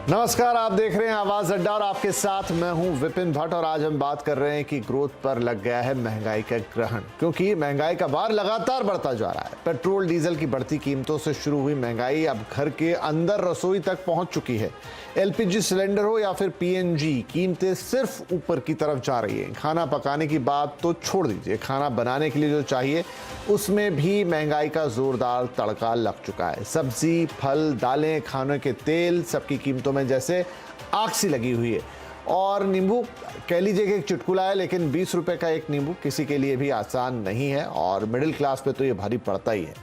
नमस्कार, आप देख रहे हैं आवाज अड्डा और आपके साथ मैं हूं विपिन भट्ट। और आज हम बात कर रहे हैं कि ग्रोथ पर लग गया है महंगाई का ग्रहण, क्योंकि महंगाई का भार लगातार बढ़ता जा रहा है। पेट्रोल डीजल की बढ़ती कीमतों से शुरू हुई महंगाई अब घर के अंदर रसोई तक पहुंच चुकी है। एलपीजी सिलेंडर हो या फिर पीएनजी, कीमतें सिर्फ ऊपर की तरफ जा रही है। खाना पकाने की बात तो छोड़ दीजिए, खाना बनाने के लिए जो चाहिए उसमें भी महंगाई का जोरदार तड़का लग चुका है। सब्जी, फल, दालें, खाने के तेल, सबकी कीमतों में जैसे आग सी लगी हुई है। और नींबू कह लीजिए कि एक चुटकुला है, लेकिन 20 रुपए का एक नींबू किसी के लिए भी आसान नहीं है और मिडिल क्लास पे तो ये भारी पड़ता ही है।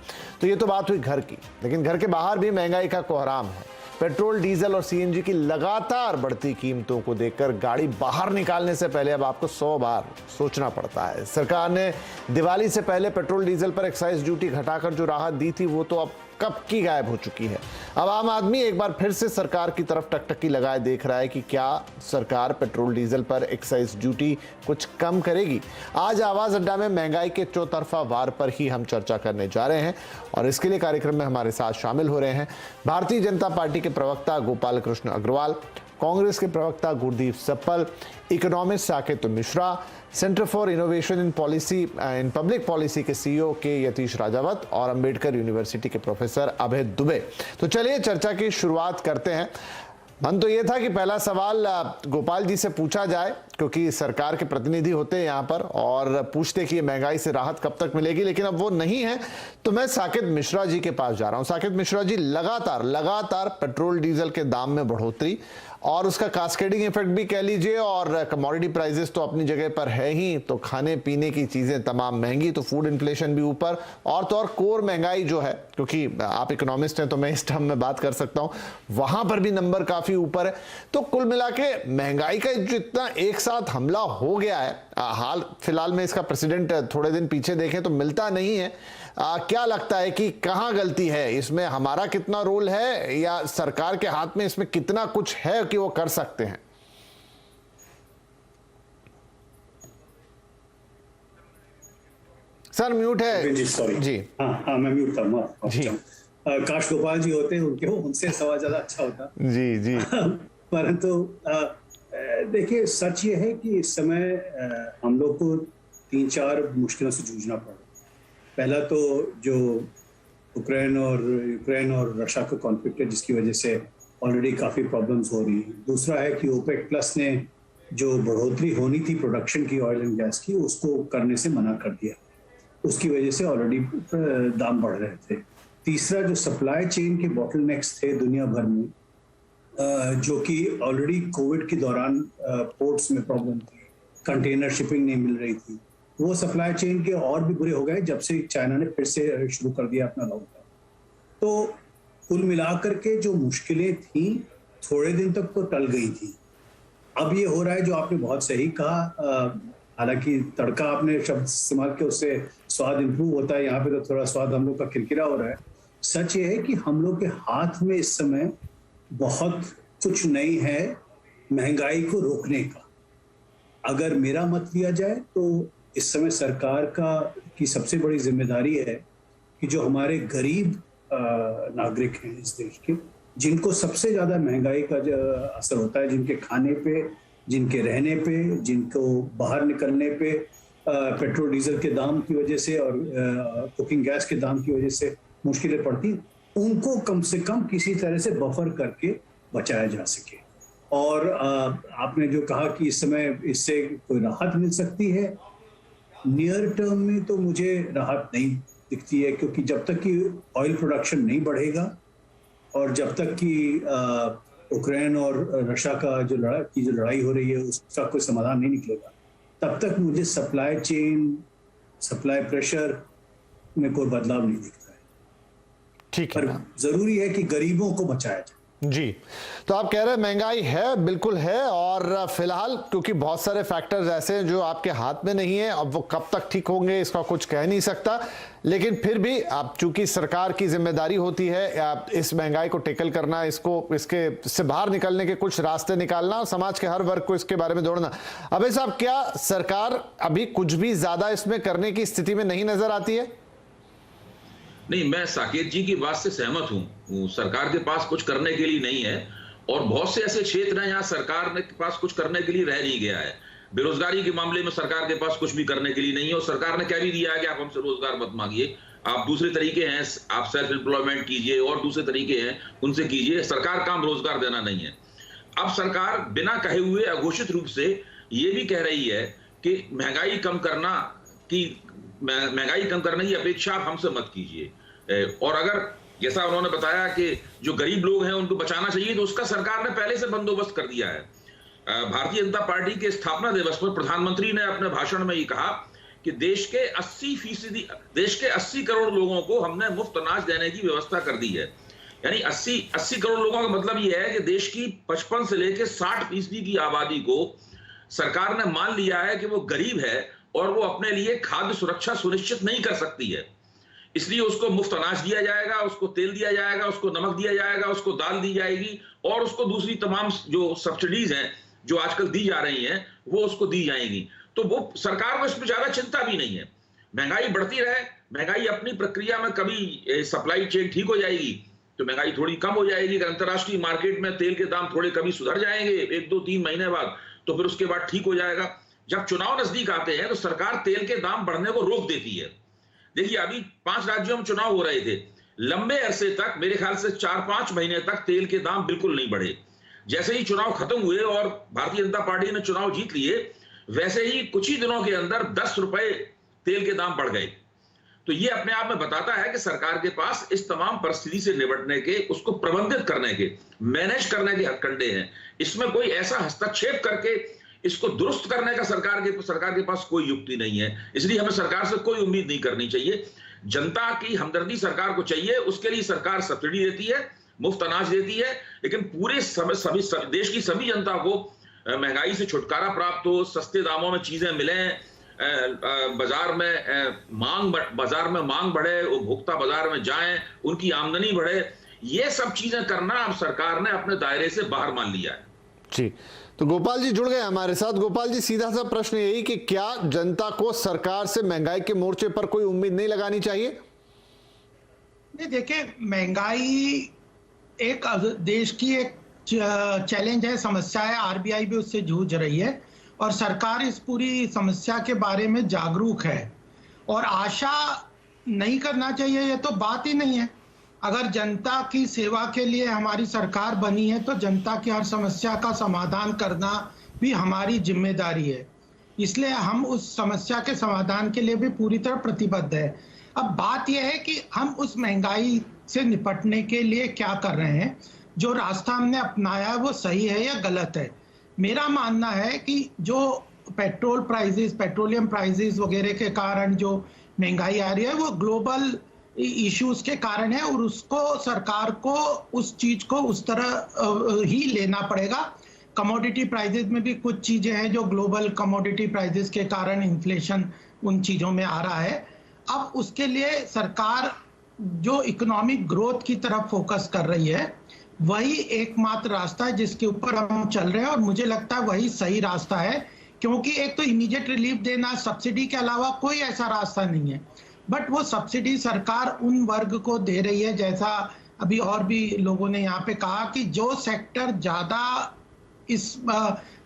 तो ये तो बात हुई घर की, लेकिन घर के बाहर भी महंगाई का कोहराम है। पेट्रोल, डीजल और सीएनजी की लगातार बढ़ती कीमतों को देखकर गाड़ी बाहर निकालने से पहले अब आपको 100 बार सोचना पड़ता है। सरकार ने दिवाली से पहले पेट्रोल डीजल पर एक्साइज ड्यूटी घटाकर जो राहत दी थी वो तो अब कब की गायब हो चुकी है। अब आम आदमी एक बार फिर से सरकार की तरफ टकटकी लगाए देख रहा है कि क्या सरकार पेट्रोल डीजल पर एक्साइज ड्यूटी कुछ कम करेगी। आज आवाज अड्डा में महंगाई के चौतरफा वार पर ही हम चर्चा करने जा रहे हैं और इसके लिए कार्यक्रम में हमारे साथ शामिल हो रहे हैं भारतीय जनता पार्टी के प्रवक्ता गोपाल कृष्ण अग्रवाल, कांग्रेस के प्रवक्ता Gurdeep supple, economist Saket Mishra, centre for innovation in public policy के सीईओ के यतीश राजावत और अंबेडकर यूनिवर्सिटी के प्रोफेसर अभय दुबे। तो चलिए चर्चा की शुरुआत करते हैं। मन तो ये था कि पहला सवाल गोपाल जी से पूछा जाए, क्योंकि सरकार के प्रतिनिधि होते हैं यहाँ पर और पूछते कि ये महंगाई से राहत कब तक मिलेगी, लेकिन अब वो नहीं है। तो मैं साकेत मिश्रा जी के पास जा रहा हूँ। साकेत मिश्रा जी, लगातार पेट्रोल डीजल के दाम में बढ़ोतरी और उसका कास्केडिंग इफेक्ट भी कह लीजिए, और कमोडिटी प्राइसेस तो अपनी जगह पर है ही, तो खाने पीने की चीजें तमाम महंगी, तो फूड इन्फ्लेशन भी ऊपर, और तो और कोर महंगाई जो है, क्योंकि आप इकोनॉमिस्ट हैं तो मैं इस टर्म में बात कर सकता हूं, वहां पर भी नंबर काफी ऊपर है। तो कुल मिला के महंगाई का जो इतना एक साथ हमला हो गया है, हाल फिलहाल में इसका प्रेसिडेंट थोड़े दिन पीछे देखें तो मिलता नहीं है। क्या लगता है कि कहां गलती है इसमें, हमारा कितना रोल है या सरकार के हाथ में इसमें कितना कुछ है कि वो कर सकते हैं? सर म्यूट है जी, सॉरी जी। हाँ, मैं म्यूट था जी। काश गोपाल जी होते, उनसे सवाल ज्यादा अच्छा होता जी। परंतु देखिए, सच ये है कि इस समय हम लोग को 3-4 मुश्किलों से जूझना पड़ा। पहला तो जो यूक्रेन और रशिया का कॉन्फ्लिक्ट है, जिसकी वजह से ऑलरेडी काफ़ी प्रॉब्लम्स हो रही हैं। दूसरा है कि ओपेक प्लस ने जो बढ़ोतरी होनी थी प्रोडक्शन की ऑयल एंड गैस की, उसको करने से मना कर दिया। उसकी वजह से ऑलरेडी दाम बढ़ रहे थे। तीसरा, जो सप्लाई चेन के बॉटलनेक्स थे दुनिया भर में, जो कि ऑलरेडी कोविड के दौरान पोर्ट्स में प्रॉब्लम थी, कंटेनर शिपिंग नहीं मिल रही थी, वो सप्लाई चेन के और भी बुरे हो गए जब से चाइना ने फिर से शुरू कर दिया अपना लॉकडाउन। तो कुल मिलाकर के जो मुश्किलें थी थोड़े दिन तक तो टल गई थी। अब ये हो रहा है जो आपने बहुत सही कहा, हालांकि तड़का आपने शब्द इस्तेमाल किया, उससे स्वाद इंप्रूव होता है। यहाँ पे तो थोड़ा स्वाद हम लोग का किरकिरा हो रहा है। सच ये है कि हम लोग के हाथ में इस समय बहुत कुछ नहीं है महंगाई को रोकने का। अगर मेरा मत लिया जाए तो इस समय सरकार की सबसे बड़ी जिम्मेदारी है कि जो हमारे गरीब नागरिक हैं इस देश के, जिनको सबसे ज्यादा महंगाई का असर होता है, जिनके खाने पे, जिनके रहने पे, जिनको बाहर निकलने पे पेट्रोल डीजल के दाम की वजह से और कुकिंग गैस के दाम की वजह से मुश्किलें पड़ती, उनको कम से कम किसी तरह से बफर करके बचाया जा सके। और आपने जो कहा कि इस समय इससे कोई राहत मिल सकती है, नियर टर्म में तो मुझे राहत नहीं दिखती है, क्योंकि जब तक कि ऑयल प्रोडक्शन नहीं बढ़ेगा और जब तक कि यूक्रेन और रशिया का जो लड़ाई हो रही है उसका कोई समाधान नहीं निकलेगा, तब तक मुझे सप्लाई चेन, सप्लाई प्रेशर में कोई बदलाव नहीं दिखता है। ठीक है, पर जरूरी है कि गरीबों को बचाया जाए। जी, तो आप कह रहे हैं महंगाई है, बिल्कुल है, और फिलहाल क्योंकि बहुत सारे फैक्टर्स ऐसे हैं जो आपके हाथ में नहीं है, अब वो कब तक ठीक होंगे इसका कुछ कह नहीं सकता, लेकिन फिर भी आप चूंकि सरकार की जिम्मेदारी होती है इस महंगाई को टेकल करना, इसके से बाहर निकलने के कुछ रास्ते निकालना और समाज के हर वर्ग को इसके बारे में जोड़ना। अबे साहब, क्या सरकार अभी कुछ भी ज्यादा इसमें करने की स्थिति में नहीं नजर आती है? नहीं, मैं साकेत जी की बात से सहमत हूं। सरकार के पास कुछ करने के लिए नहीं है और बहुत से ऐसे क्षेत्र हैं जहां सरकार के पास कुछ करने के लिए रह नहीं गया है। बेरोजगारी के मामले में सरकार के पास कुछ भी करने के लिए नहीं है, और सरकार ने कह भी दिया है कि आप हमसे रोजगार मत मांगिए, आप दूसरे तरीके हैं, आप सेल्फ एम्प्लॉयमेंट कीजिए और दूसरे तरीके हैं उनसे कीजिए, सरकार काम रोजगार देना नहीं है। अब सरकार बिना कहे हुए अघोषित रूप से ये भी कह रही है कि महंगाई कम करने की अपेक्षा आप हमसे मत कीजिए, और अगर जैसा उन्होंने बताया कि जो गरीब लोग हैं उनको बचाना चाहिए, तो उसका सरकार ने पहले से बंदोबस्त कर दिया है। भारतीय जनता पार्टी के स्थापना दिवस पर प्रधानमंत्री ने अपने भाषण में ये कहा कि देश के 80 करोड़ लोगों को हमने मुफ्त अनाज देने की व्यवस्था कर दी है। यानी 80 करोड़ लोगों का मतलब यह है कि देश की 55 से लेकर 60% की आबादी को सरकार ने मान लिया है कि वो गरीब है और वो अपने लिए खाद्य सुरक्षा सुनिश्चित नहीं कर सकती है, इसलिए उसको मुफ्त अनाज दिया जाएगा, उसको तेल दिया जाएगा, उसको नमक दिया जाएगा, उसको दाल दी जाएगी, और उसको दूसरी तमाम जो सब्सिडीज हैं जो आजकल दी जा रही हैं वो उसको दी जाएंगी। तो वो सरकार को इसमें ज्यादा चिंता भी नहीं है। महंगाई बढ़ती रहे, महंगाई अपनी प्रक्रिया में कभी सप्लाई चेन ठीक हो जाएगी तो महंगाई थोड़ी कम हो जाएगी। अगर अंतर्राष्ट्रीय मार्केट में तेल के दाम थोड़े कभी सुधर जाएंगे 1, 2, 3 महीने बाद, तो फिर उसके बाद ठीक हो जाएगा। जब चुनाव नजदीक आते हैं तो सरकार तेल के दाम बढ़ने को रोक देती है। देखिए, अभी 5 राज्यों में चुनाव हो रहे थे, लंबे अरसे तक, मेरे ख्याल से 4-5 महीने तक तेल के दाम बिल्कुल नहीं बढ़े। जैसे ही चुनाव खत्म हुए और भारतीय जनता पार्टी ने चुनाव जीत लिए, वैसे ही कुछ ही दिनों के अंदर 10 रुपए तेल के दाम बढ़ गए। तो ये अपने आप में बताता है कि सरकार के पास इस तमाम परिस्थिति से निपटने के, उसको प्रबंधित करने के, मैनेज करने के हथकंडे हैं। इसमें कोई ऐसा हस्तक्षेप करके इसको दुरुस्त करने का सरकार के पास कोई युक्ति नहीं है। इसलिए हमें सरकार से कोई उम्मीद नहीं करनी चाहिए। जनता की हमदर्दी सरकार को चाहिए, उसके लिए सरकार सब्सिडी देती है, मुफ्त अनाज देती है, लेकिन पूरे देश की सभी जनता को महंगाई से छुटकारा प्राप्त हो, सस्ते दामों में चीजें मिलें, बाजार में मांग बढ़े, उपभोक्ता बाजार में जाएं, उनकी आमदनी बढ़े, ये सब चीजें करना अब सरकार ने अपने दायरे से बाहर मान लिया है। जी, तो गोपाल जी जुड़ गए हमारे साथ। गोपाल जी, सीधा सा प्रश्न यही कि क्या जनता को सरकार से महंगाई के मोर्चे पर कोई उम्मीद नहीं लगानी चाहिए? नहीं, देखिए, महंगाई एक देश की एक चैलेंज है, समस्या है। आरबीआई भी उससे जूझ रही है और सरकार इस पूरी समस्या के बारे में जागरूक है, और आशा नहीं करना चाहिए ये तो बात ही नहीं है। अगर जनता की सेवा के लिए हमारी सरकार बनी है तो जनता की हर समस्या का समाधान करना भी हमारी जिम्मेदारी है, इसलिए हम उस समस्या के समाधान के लिए भी पूरी तरह प्रतिबद्ध है। अब बात यह है कि हम उस महंगाई से निपटने के लिए क्या कर रहे हैं, जो रास्ता हमने अपनाया है वो सही है या गलत है। मेरा मानना है कि जो पेट्रोलियम प्राइसेस वगैरह के कारण जो महंगाई आ रही है वो ग्लोबल इश्यूज के कारण है, और उसको सरकार को उस चीज को उस तरह ही लेना पड़ेगा। कमोडिटी प्राइसेस में भी कुछ चीजें हैं जो ग्लोबल कमोडिटी प्राइसेस के कारण इन्फ्लेशन उन चीजों में आ रहा है। अब उसके लिए सरकार जो इकोनॉमिक ग्रोथ की तरफ फोकस कर रही है वही एकमात्र रास्ता है जिसके ऊपर हम चल रहे हैं, और मुझे लगता है वही सही रास्ता है, क्योंकि एक तो इमीडिएट रिलीफ देना, सब्सिडी के अलावा कोई ऐसा रास्ता नहीं है। बट वो सब्सिडी सरकार उन वर्ग को दे रही है, जैसा अभी और भी लोगों ने यहाँ पे कहा कि जो सेक्टर ज्यादा इस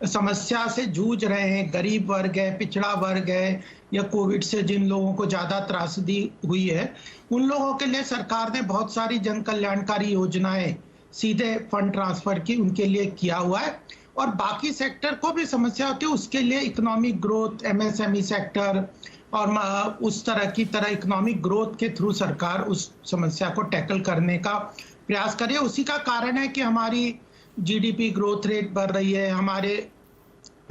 समस्या से जूझ रहे हैं, गरीब वर्ग है, पिछड़ा वर्ग है, या कोविड से जिन लोगों को ज्यादा त्रासदी हुई है, उन लोगों के लिए सरकार ने बहुत सारी जन कल्याणकारी योजनाएं सीधे फंड ट्रांसफर की उनके लिए किया हुआ है। और बाकी सेक्टर को भी समस्या होती है, उसके लिए इकोनॉमिक ग्रोथ, एमएसएमई सेक्टर और उस तरह इकोनॉमिक ग्रोथ के थ्रू सरकार उस समस्या को टैकल करने का प्रयास करे। उसी का कारण है कि हमारी जीडीपी ग्रोथ रेट बढ़ रही है, हमारे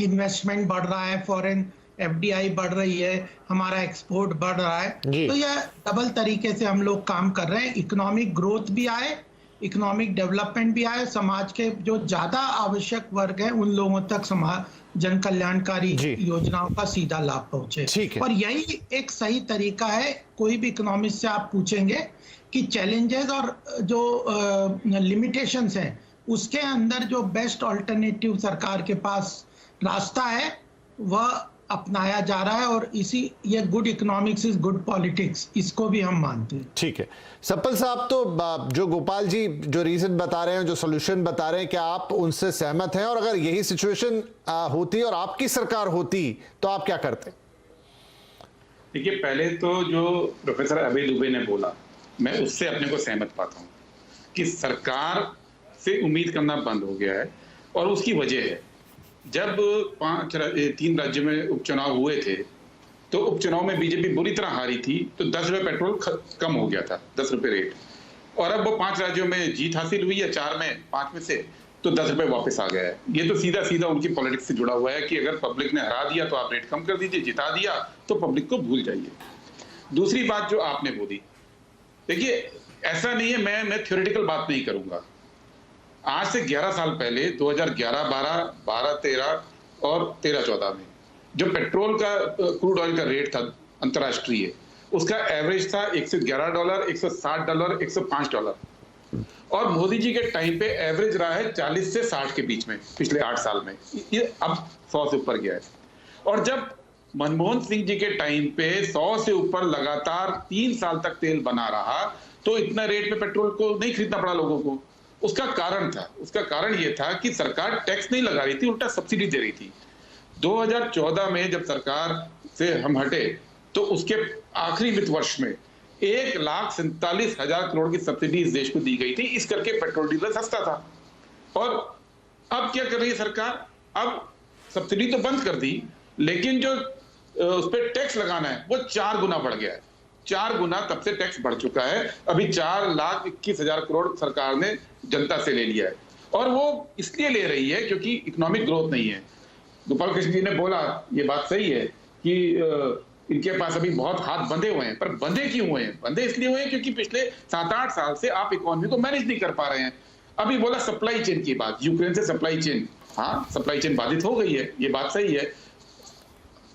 इन्वेस्टमेंट बढ़ रहा है, फॉरेन एफडीआई बढ़ रही है, हमारा एक्सपोर्ट बढ़ रहा है। तो यह डबल तरीके से हम लोग काम कर रहे हैं, इकोनॉमिक ग्रोथ भी आए, इकोनॉमिक डेवलपमेंट भी आए, समाज के जो ज्यादा आवश्यक वर्ग हैं उन लोगों तक जन कल्याणकारी योजनाओं का सीधा लाभ पहुंचे। और यही एक सही तरीका है। कोई भी इकोनॉमिस्ट से आप पूछेंगे कि चैलेंजेस और जो लिमिटेशंस हैं उसके अंदर जो बेस्ट ऑल्टरनेटिव सरकार के पास रास्ता है वह अपनाया जा रहा है और इसी ये good economics is good politics, इसको भी हम मानते हैं। ठीक है सप्पल साहब, तो जो गोपाल जी जो रीजन बता रहे हैं, जो सोल्यूशन बता रहे हैं, क्या आप उनसे सहमत हैं? और अगर यही सिचुएशन होती और आपकी सरकार होती तो आप क्या करते? देखिए, पहले तो जो प्रोफेसर अभय दुबे ने बोला, मैं उससे अपने को सहमत पाता हूँ कि सरकार से उम्मीद करना बंद हो गया है। और उसकी वजह है, जब 3 राज्यों में उपचुनाव हुए थे तो उपचुनाव में बीजेपी बुरी तरह हारी थी, तो 10 रुपए पेट्रोल कम हो गया था, 10 रुपए रेट। और अब वो 5 राज्यों में जीत हासिल हुई है, 4 में 5 में से, तो 10 रुपए वापस आ गया है। ये तो सीधा सीधा उनकी पॉलिटिक्स से जुड़ा हुआ है कि अगर पब्लिक ने हरा दिया तो आप रेट कम कर दीजिए, जिता दिया तो पब्लिक को भूल जाइए। दूसरी बात जो आपने बोली, देखिए ऐसा नहीं है, मैं थ्योरेटिकल बात नहीं करूंगा। आज से 11 साल पहले 2011, 12, 13 और 13-14 में जो पेट्रोल का क्रूड ऑयल का रेट था अंतर्राष्ट्रीय, उसका एवरेज था $111, $160, $105। और मोदी जी के टाइम पे एवरेज रहा है 40 से 60 के बीच में पिछले 8 साल में, ये अब 100 से ऊपर गया है। और जब मनमोहन सिंह जी के टाइम पे 100 से ऊपर लगातार 3 साल तक तेल बना रहा, तो इतना रेट में पेट्रोल को नहीं खरीदना पड़ा लोगों को। उसका कारण ये था कि सरकार टैक्स नहीं लगा रही थी, उल्टा सब्सिडी दे रही थी। 2014 में जब सरकार से हम हटे तो उसके आखिरी वित्त वर्ष में 1,47,000 करोड़ की सब्सिडी इस देश को दी गई थी, इस करके पेट्रोल डीजल सस्ता था। और अब क्या कर रही है सरकार? अब सब्सिडी तो बंद कर दी, लेकिन जो उस पर टैक्स लगाना है वो 4 गुना बढ़ गया है। 4 गुना तब से टैक्स बढ़ चुका है। अभी 4,21,000 करोड़ सरकार ने जनता से ले लिया है, और वो इसलिए ले रही है क्योंकि इकोनॉमिक ग्रोथ नहीं है। गोपाल कृष्ण जी ने बोला, ये बात सही है कि इनके पास अभी बहुत हाथ बंधे हुए हैं, पर बंधे क्यों हुए हैं? बंधे इसलिए हुए हैं क्योंकि पिछले 7-8 साल से आप इकोनॉमी को मैनेज नहीं कर पा रहे हैं। अभी बोला सप्लाई चेन की बात, यूक्रेन से सप्लाई चेन, हाँ सप्लाई चेन बाधित हो गई है, ये बात सही है।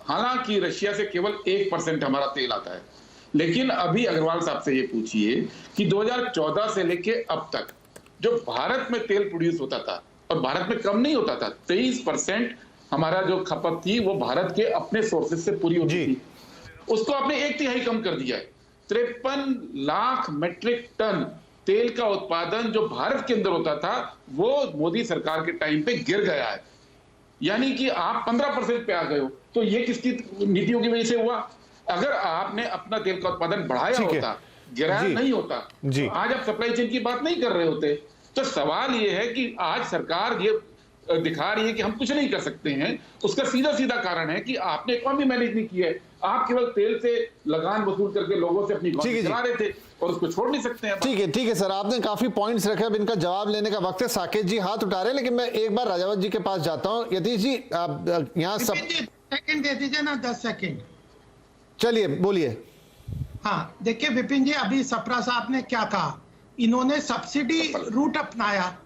हालांकि रशिया से केवल 1% हमारा तेल आता है, लेकिन अभी अग्रवाल साहब से ये पूछिए कि 2014 से लेके अब तक जो भारत में तेल प्रोड्यूस होता था, और भारत में कम नहीं होता था, 23% हमारा जो खपत थी वो भारत के अपने सोर्सेज से पूरी होती थी, उसको आपने 1/3 कम कर दिया है। 53 लाख मेट्रिक टन तेल का उत्पादन जो भारत के अंदर होता था वो मोदी सरकार के टाइम पे गिर गया है, यानी कि आप 15% पे आ गए हो। तो ये किसकी नीतियों की वजह से हुआ? अगर आपने अपना तेल का उत्पादन बढ़ाया होता, गिराया नहीं होता, तो आज आप सप्लाई चेन की बात नहीं कर रहे होते। तो सवाल ये है कि आज सरकार ये दिखा रही है कि हम कुछ नहीं कर सकते हैं, उसका सीधा सीधा कारण है कि आपने इकोनॉमी मैनेज नहीं की है। आप केवल तेल से लगान वसूल करके लोगों से अपनी इकोनॉमी चला रहे थे और उसको छोड़ नहीं सकते हैं। ठीक है सर, आपने काफी पॉइंट्स रखे, अब इनका जवाब लेने का वक्त है। साकेत जी हाथ उठा रहे हैं, लेकिन मैं एक बार राजावत जी के पास जाता हूँ। यतीश जी यहाँ सब सेकंड दे दीजिए ना, 10 सेकंड। चलिए बोलिए। हाँ देखिए विपिन जी, अभी सप्रा साहब ने क्या कहा, इन्होंने सब्सिडी रूट अपनाया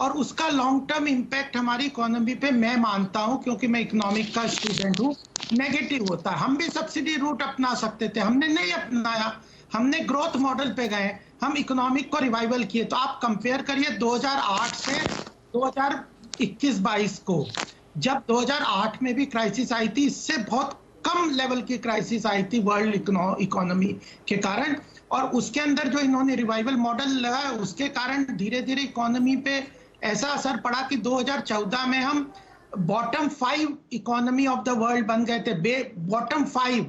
और उसका लॉन्ग टर्म इंपैक्ट हमारी इकोनॉमी पे मैं मानता हूं, क्योंकि मैं इकोनॉमिक का स्टूडेंट हूं, नेगेटिव होता है। हम भी सब्सिडी रूट अपना सकते थे, हमने नहीं अपनाया, हमने ग्रोथ मॉडल पे गए, हम इकोनॉमिक को रिवाइवल किए। तो आप कंपेयर करिए 2008 से 2021-22 को, जब 2008 में भी क्राइसिस आई थी, इससे बहुत कम लेवल की क्राइसिस आई थी वर्ल्ड इकोनॉमी के कारण, और उसके अंदर जो इन्होंने रिवाइवल मॉडल लगाया उसके कारण धीरे धीरे इकोनॉमी पे ऐसा असर पड़ा कि 2014 में हम bottom 5 economy of the world बन गए थे, बॉटम 5,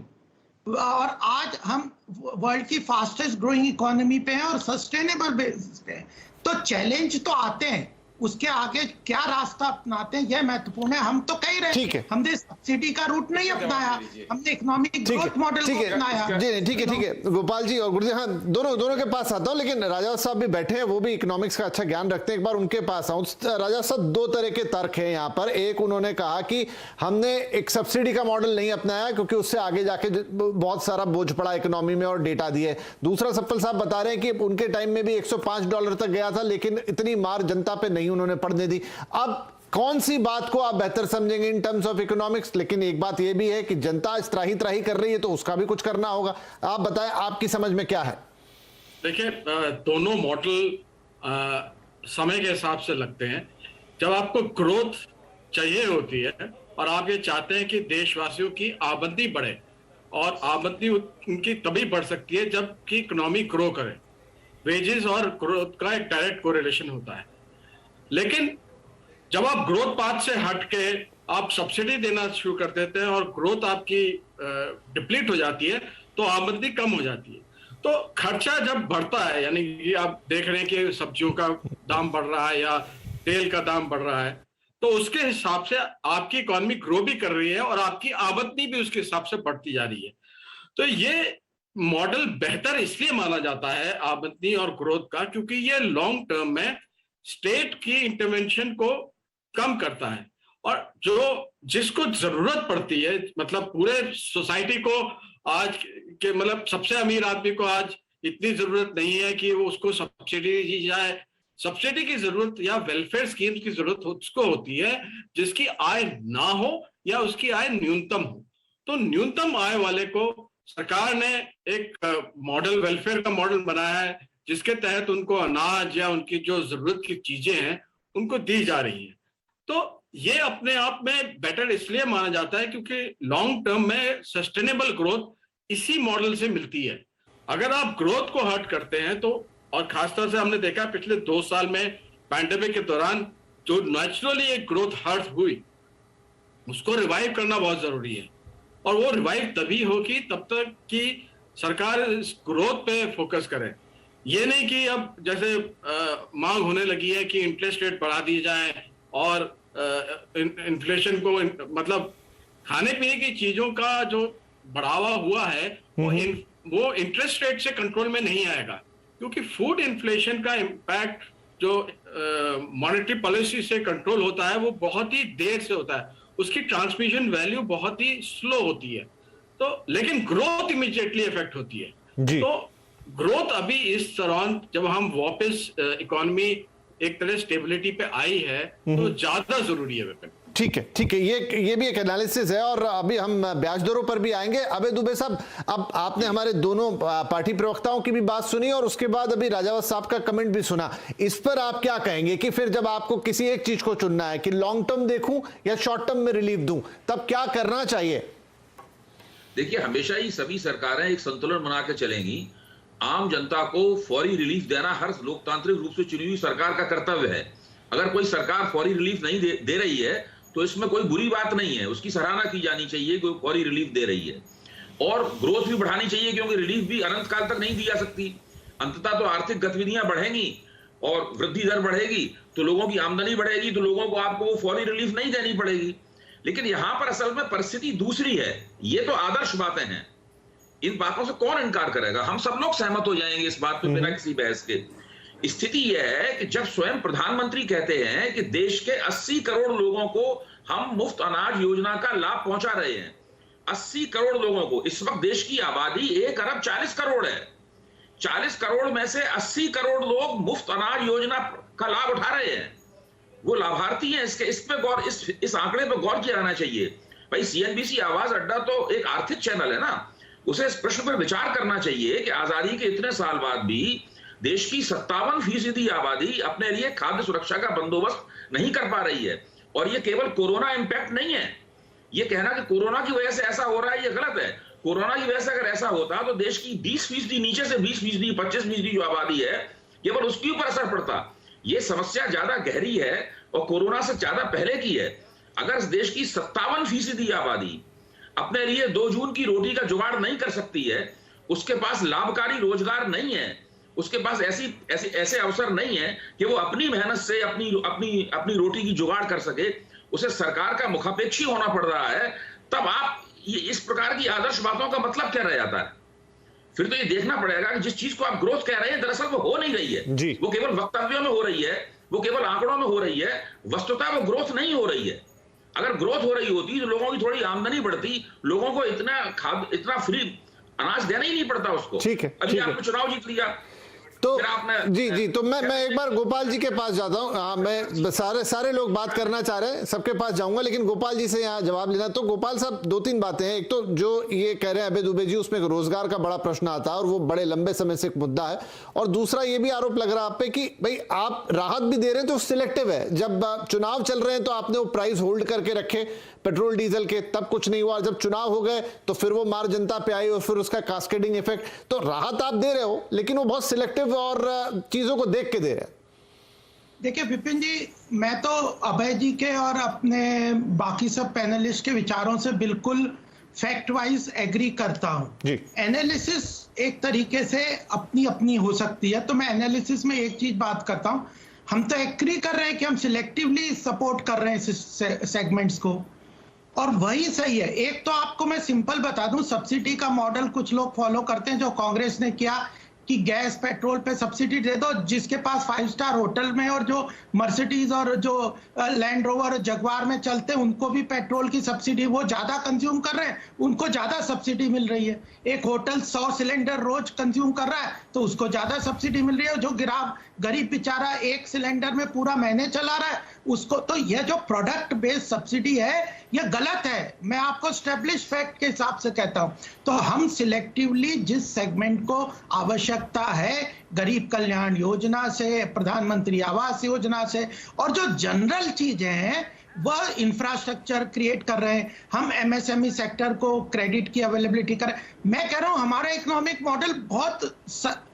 और आज हम वर्ल्ड की फास्टेस्ट ग्रोइंग इकोनॉमी पे हैं और सस्टेनेबल बेसिस पे। तो चैलेंज तो आते हैं, उसके आगे क्या रास्ता अपनाते हैं यह महत्वपूर्ण है। हम तो कह रहे हैं हमने सब्सिडी का रूट नहीं अपनाया, हमने इकोनॉमिक ग्रोथ मॉडल अपनाया। जी ठीक है गोपाल जी और गुरुदेव, हाँ दोनों के पास आता हूं, लेकिन राजा साहब भी बैठे हैं, वो भी इकोनॉमिक्स का अच्छा ज्ञान रखते हैं, एक बार उनके पास आऊं। राजा साहब, 2 तरह के तर्क हैं यहाँ पर। एक, उन्होंने कहा कि हमने एक सब्सिडी का मॉडल नहीं अपनाया क्योंकि उससे आगे जाके बहुत सारा बोझ पड़ा इकोनॉमी में और डेटा दिए। दूसरा, सप्पल साहब बता रहे हैं कि उनके टाइम में भी $105 तक गया था, लेकिन इतनी मार जनता पे नहीं उन्होंने पढ़ने दी। अब कौन सी बात को आप बेहतर समझेंगे इन टर्म्स ऑफ इकोनॉमिक्स? लेकिन एक बात यह भी है कि जनता इस त्राही कर रही है, तो उसका भी कुछ करना होगा। आप बताएं, आपकी समझ में क्या है? देखिए, दोनों मॉडल समय के हिसाब से लगते हैं। जब आपको ग्रोथ चाहिए होती है और आप ये चाहते हैं कि देशवासियों की आमदनी बढ़े, और आमदनी उनकी तभी बढ़ सकती है जबकि इकोनॉमी ग्रो करे। वेजेस और ग्रोथ का एक डायरेक्ट कोरिलेशन होता है। लेकिन जब आप ग्रोथ पाथ से हट के आप सब्सिडी देना शुरू कर देते हैं और ग्रोथ आपकी डिप्लीट हो जाती है, तो आमदनी कम हो जाती है। तो खर्चा जब बढ़ता है, यानी कि आप देख रहे हैं कि सब्जियों का दाम बढ़ रहा है या तेल का दाम बढ़ रहा है, तो उसके हिसाब से आपकी इकोनॉमी ग्रो भी कर रही है और आपकी आमदनी भी उसके हिसाब से बढ़ती जा रही है। तो ये मॉडल बेहतर इसलिए माना जाता है आमदनी और ग्रोथ का, क्योंकि ये लॉन्ग टर्म में स्टेट की इंटरवेंशन को कम करता है, और जिसको जरूरत पड़ती है, मतलब पूरे सोसाइटी को आज के, मतलब सबसे अमीर आदमी को आज इतनी जरूरत नहीं है कि वो उसको सब्सिडी दी जाए। सब्सिडी की जरूरत या वेलफेयर स्कीम्स की जरूरत उसको होती है जिसकी आय ना हो या उसकी आय न्यूनतम हो। तो न्यूनतम आय वाले को सरकार ने एक मॉडल, वेलफेयर का मॉडल बनाया है, जिसके तहत उनको अनाज या उनकी जो जरूरत की चीजें हैं उनको दी जा रही है। तो ये अपने आप में बेटर इसलिए माना जाता है क्योंकि लॉन्ग टर्म में सस्टेनेबल ग्रोथ इसी मॉडल से मिलती है। अगर आप ग्रोथ को हर्ट करते हैं तो, और खासतौर से हमने देखा पिछले 2 साल में पैंडेमिक के दौरान जो नेचुरली एक ग्रोथ हर्ट हुई, उसको रिवाइव करना बहुत जरूरी है। और वो रिवाइव तभी होगी तब तक कि सरकार इस ग्रोथ पे फोकस करे। ये नहीं कि अब जैसे मांग होने लगी है कि इंटरेस्ट रेट बढ़ा दी जाए और इन्फ्लेशन को, मतलब खाने पीने की चीजों का जो बढ़ावा हुआ है वो इंटरेस्ट रेट से कंट्रोल में नहीं आएगा, क्योंकि फूड इन्फ्लेशन का इम्पैक्ट जो मॉनेटरी पॉलिसी से कंट्रोल होता है वो बहुत ही देर से होता है, उसकी ट्रांसमिशन वैल्यू बहुत ही स्लो होती है। तो लेकिन ग्रोथ इमीडिएटली इफेक्ट होती है जी। तो ग्रोथ अभी इस दौरान जब हम वापस इकोनॉमी एक तरह स्टेबिलिटी पे आई है तो ज्यादा जरूरी है विपिन। ठीक है, ये भी एक एनालिसिस है, और अभी हम ब्याज दरों पर भी आएंगे। अबे दुबे साहब, अब आपने हमारे दोनों पार्टी प्रवक्ताओं की भी बात सुनी और उसके बाद अभी राजावत साहब का कमेंट भी सुना। इस पर आप क्या कहेंगे कि फिर जब आपको किसी एक चीज को चुनना है कि लॉन्ग टर्म देखूं या शॉर्ट टर्म में रिलीफ दूं, तब क्या करना चाहिए? देखिए, हमेशा ही सभी सरकारें एक संतुलन बना के चलेंगी। आम जनता को फौरी रिलीफ देना हर लोकतांत्रिक रूप से चुनी हुई सरकार का कर्तव्य है। अगर कोई सरकार फौरी रिलीफ नहीं दे रही है तो इसमें कोई बुरी बात नहीं है, उसकी सराहना की जानी चाहिए कि फौरी रिलीफ दे रही है। और ग्रोथ भी बढ़ानी चाहिए, क्योंकि रिलीफ भी अनंत काल तक नहीं दी जा सकती। अंततः तो आर्थिक गतिविधियां बढ़ेंगी और वृद्धि दर बढ़ेगी तो लोगों की आमदनी बढ़ेगी, तो लोगों को आपको वो फौरी रिलीफ नहीं देनी पड़ेगी। लेकिन यहां पर असल में परिस्थिति दूसरी है। ये तो आदर्श बातें हैं, इन बातों से कौन इनकार करेगा? हम सब लोग सहमत हो जाएंगे इस बात पे बिना किसी बहस के। स्थिति यह है कि जब स्वयं प्रधानमंत्री कहते हैं कि देश के 80 करोड़ लोगों को हम मुफ्त अनाज योजना का लाभ पहुंचा रहे हैं, 80 करोड़ लोगों को। इस वक्त देश की आबादी 1 अरब 40 करोड़ है। 40 करोड़ में से 80 करोड़ लोग मुफ्त अनाज योजना का लाभ उठा रहे हैं, वो लाभार्थी हैं। इस आंकड़े पर गौर किया जाना चाहिए। भाई, CNBC आवाज अड्डा तो एक आर्थिक चैनल है ना, उसे इस प्रश्न पर विचार करना चाहिए कि आजादी के इतने साल बाद भी देश की 57% आबादी अपने लिए खाद्य सुरक्षा का बंदोबस्त नहीं कर पा रही है। और ये केवल कोरोना इंपैक्ट नहीं है। ये कहना कि कोरोना की वजह से ऐसा हो रहा है, ये गलत है। कोरोना की वजह से अगर ऐसा होता तो देश की 20%, नीचे से 20%, 25% जो आबादी है, केवल उसके ऊपर असर पड़ता। ये समस्या ज्यादा गहरी है और कोरोना से ज्यादा पहले की है। अगर इस देश की 57% आबादी अपने लिए 2 जून की रोटी का जुगाड़ नहीं कर सकती है, उसके पास लाभकारी रोजगार नहीं है, उसके पास ऐसे अवसर नहीं है कि वो अपनी मेहनत से अपनी रोटी की जुगाड़ कर सके, उसे सरकार का मुखापेक्षी होना पड़ रहा है, तब आप इस प्रकार की आदर्श बातों का मतलब क्या रह जाता है? फिर तो ये देखना पड़ेगा कि जिस चीज को आप ग्रोथ कह रहे हैं दरअसल वो हो नहीं रही है। वो केवल वक्तव्यों में हो रही है, वो केवल आंकड़ों में हो रही है, वस्तुतः वो ग्रोथ नहीं हो रही है। अगर ग्रोथ हो रही होती तो लोगों की थोड़ी आमदनी बढ़ती, लोगों को इतना फ्री अनाज देना ही नहीं पड़ता उसको। ठीक है, अभी आपने चुनाव जीत लिया, तो फिर आप में जी जी, तो मैं एक बार गोपाल जी के पास जाता हूँ। हाँ, मैं सारे लोग बात करना चाह रहे हैं, सबके पास जाऊंगा, लेकिन गोपाल जी से यहाँ जवाब लेना। तो गोपाल साहब, दो तीन बातें हैं। एक तो जो ये कह रहे हैं अभय दुबे जी, उसमें रोजगार का बड़ा प्रश्न आता है और वो बड़े लंबे समय से एक मुद्दा है। और दूसरा ये भी आरोप लग रहा है आप पे कि भाई आप राहत भी दे रहे हैं तो सिलेक्टिव है। जब चुनाव चल रहे हैं तो आपने वो प्राइस होल्ड करके रखे पेट्रोल डीजल के, तब कुछ नहीं हुआ। जब चुनाव हो गए तो फिर वो मार जनता पे आई और फिर उसका कास्केडिंग इफेक्ट। तो राहत आप दे रहे हो लेकिन वो बहुत सिलेक्टिव और चीजों को देख के दे रहे हैं। देखिए विपिन जी, मैं तो अभय जी के और अपने बाकी सब पैनलिस्ट के विचारों से बिल्कुल फैक्ट वाइज एग्री करता हूं। एनालिसिस एक तरीके से अपनी अपनी हो सकती है, तो मैं एनालिसिस में एक चीज बात करता हूं। हम तो एग्री कर रहे हैं कि हम सिलेक्टिवली सपोर्ट कर रहे हैं सेगमेंट्स को, और वही सही है। एक तो आपको मैं सिंपल बता दूं, सब्सिडी का मॉडल कुछ लोग फॉलो करते हैं, जो कांग्रेस ने किया कि गैस पेट्रोल पे सब्सिडी दे दो, जिसके पास 5 स्टार होटल में और जो मर्सिडीज और जो लैंड रोवर जगवार में चलते हैं उनको भी पेट्रोल की सब्सिडी, वो ज्यादा कंज्यूम कर रहे हैं, उनको ज्यादा सब्सिडी मिल रही है। एक होटल 100 सिलेंडर रोज कंज्यूम कर रहा है तो उसको ज्यादा सब्सिडी मिल रही है। जो गरीब बेचारा 1 सिलेंडर में पूरा महीने चला रहा है उसको, तो यह जो प्रोडक्ट बेस्ड सब्सिडी है यह गलत है। मैं आपको स्टैब्लिश फैक्ट के हिसाब से कहता हूं। तो हम सिलेक्टिवली जिस सेगमेंट को आवश्यकता है, गरीब कल्याण योजना से, प्रधानमंत्री आवास योजना से, और जो जनरल चीजें हैं वह इंफ्रास्ट्रक्चर क्रिएट कर रहे हैं। हम एमएसएमई सेक्टर को क्रेडिट की अवेलेबिलिटी कर रहे हैं। मैं कह रहा हूं हमारा इकोनॉमिक मॉडल बहुत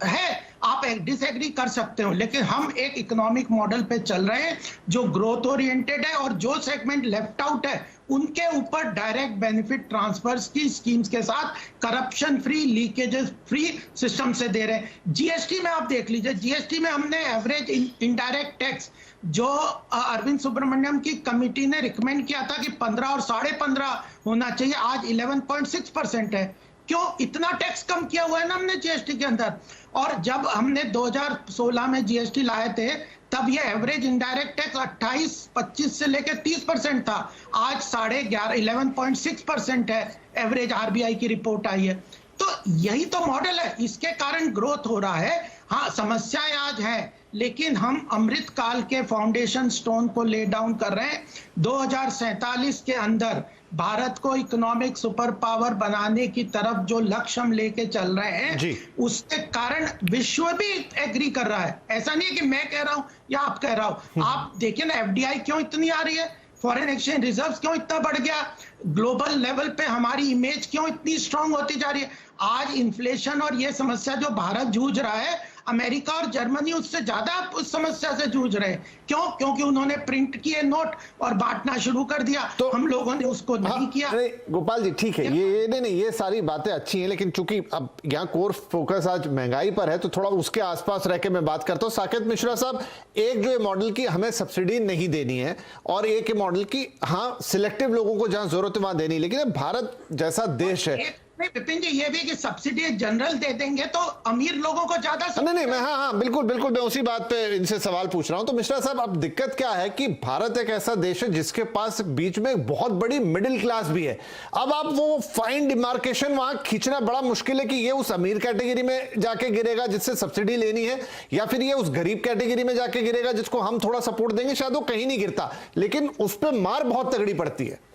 है, आप डिसएग्री कर सकते हो, लेकिन हम एक इकोनॉमिक मॉडल पे चल रहे हैं जो ग्रोथ ओरिएंटेड है, और जो सेगमेंट लेफ्ट आउट है उनके ऊपर डायरेक्ट बेनिफिट ट्रांसफर्स की स्कीम्स के साथ corruption free, leakages free system से दे रहे हैं। जीएसटी में आप देख लीजिए, जीएसटी में हमने एवरेज इनडायरेक्ट टैक्स जो अरविंद सुब्रमण्यम की कमिटी ने रिकमेंड किया था कि 15 और 15.5 होना चाहिए, आज 11.6% है। क्यों इतना टैक्स कम किया हुआ है ना हमने जीएसटी के अंदर। और जब हमने 2016 में जीएसटी लाए थे तब ये एवरेज इनडायरेक्ट टैक्स 28-25 से लेकर 30% था, आज 11.6% है एवरेज। आरबीआई की रिपोर्ट आई है। तो यही तो मॉडल है, इसके कारण ग्रोथ हो रहा है। हाँ, समस्याएं आज है, लेकिन हम अमृत काल के फाउंडेशन स्टोन को ले डाउन कर रहे हैं। 2047 के अंदर भारत को इकोनॉमिक सुपर पावर बनाने की तरफ जो लक्ष्य हम लेके चल रहे हैं, उसके कारण विश्व भी एग्री कर रहा है। ऐसा नहीं है कि मैं कह रहा हूं या आप कह रहा हो। आप देखिए ना, एफडीआई क्यों इतनी आ रही है, फॉरेन एक्सचेंज रिजर्व्स क्यों इतना बढ़ गया, ग्लोबल लेवल पे हमारी इमेज क्यों इतनी स्ट्रांग होती जा रही है। आज इन्फ्लेशन और ये समस्या जो भारत जूझ रहा है, अमेरिका और जर्मनी उससे ज्यादा उस समस्या से जूझ रहे हैं। क्यों? क्योंकि उन्होंने प्रिंट किए नोट और बांटना शुरू कर दिया, तो हम लोगों ने उसको नहीं किया। गोपाल जी ठीक है, ये नहीं, ये सारी बातें अच्छी हैं, लेकिन चूंकि अब यहाँ कोर फोकस आज महंगाई पर है तो थोड़ा उसके आसपास रह के मैं बात करता हूँ। साकेत मिश्रा साहब, एक जो मॉडल की हमें सब्सिडी नहीं देनी है और एक मॉडल की हाँ सिलेक्टिव लोगों को जहां जरूरत है वहां देनी, लेकिन भारत जैसा देश है। विपिन जी, ये भी कि सब्सिडी जनरल दे देंगे तो अमीर लोगों को ज्यादा नहीं, मैं हाँ बिल्कुल मैं उसी बात पे इनसे सवाल पूछ रहा हूं। तो मिश्रा साहब, अब दिक्कत क्या है कि भारत एक ऐसा देश है जिसके पास बीच में बहुत बड़ी मिडिल क्लास भी है। अब आप वो फाइन डिमार्केशन वहां खींचना बड़ा मुश्किल है कि ये उस अमीर कैटेगरी में जाके गिरेगा जिससे सब्सिडी लेनी है, या फिर ये उस गरीब कैटेगरी में जाके गिरेगा जिसको हम थोड़ा सपोर्ट देंगे। शायद वो कहीं नहीं गिरता, लेकिन उस पर मार बहुत तगड़ी पड़ती है।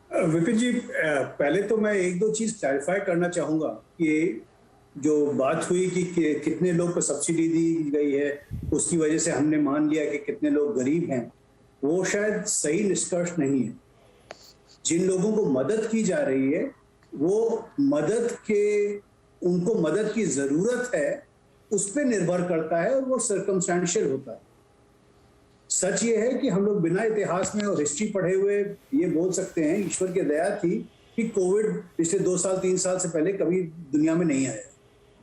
विपिन जी, पहले तो मैं एक दो चीज क्लैरिफाई करना चाहूंगा कि जो बात हुई कि कितने लोग को सब्सिडी दी गई है, उसकी वजह से हमने मान लिया कि कितने लोग गरीब हैं, वो शायद सही निष्कर्ष नहीं है। जिन लोगों को मदद की जा रही है वो उनको मदद की जरूरत है, उस पर निर्भर करता है और वो सर्कमस्टेंशियल होता है। सच ये है कि हम लोग बिना इतिहास में और हिस्ट्री पढ़े हुए ये बोल सकते हैं ईश्वर की दया थी कि कोविड पिछले 2 साल 3 साल से पहले कभी दुनिया में नहीं आया।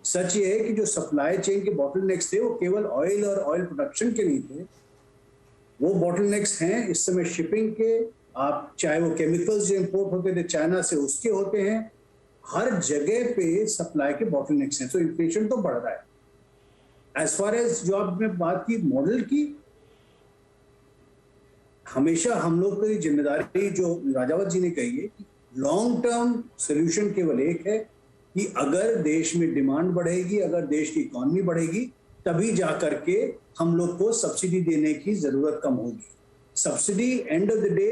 सच ये है कि जो सप्लाई चेन के बॉटलनेक्स थे वो केवल ऑयल और ऑयल प्रोडक्शन के नहीं थे, वो बॉटलनेक्स हैं इस समय शिपिंग के, आप चाहे वो केमिकल्स जो इंपोर्ट होते थे चाइना से उसके होते हैं, हर जगह पे सप्लाई के बॉटलनेक्स हैं। तो इन्फ्लेशन तो बढ़ रहा है। एज फार एज जो आपने बात की मॉडल की, हमेशा हम लोग की जिम्मेदारी जो राजावत जी ने कही है कि लॉन्ग टर्म सोल्यूशन केवल एक है कि अगर देश में डिमांड बढ़ेगी, अगर देश की इकोनॉमी बढ़ेगी, तभी जा करके हम लोग को सब्सिडी देने की जरूरत कम होगी। Subsidy end of the day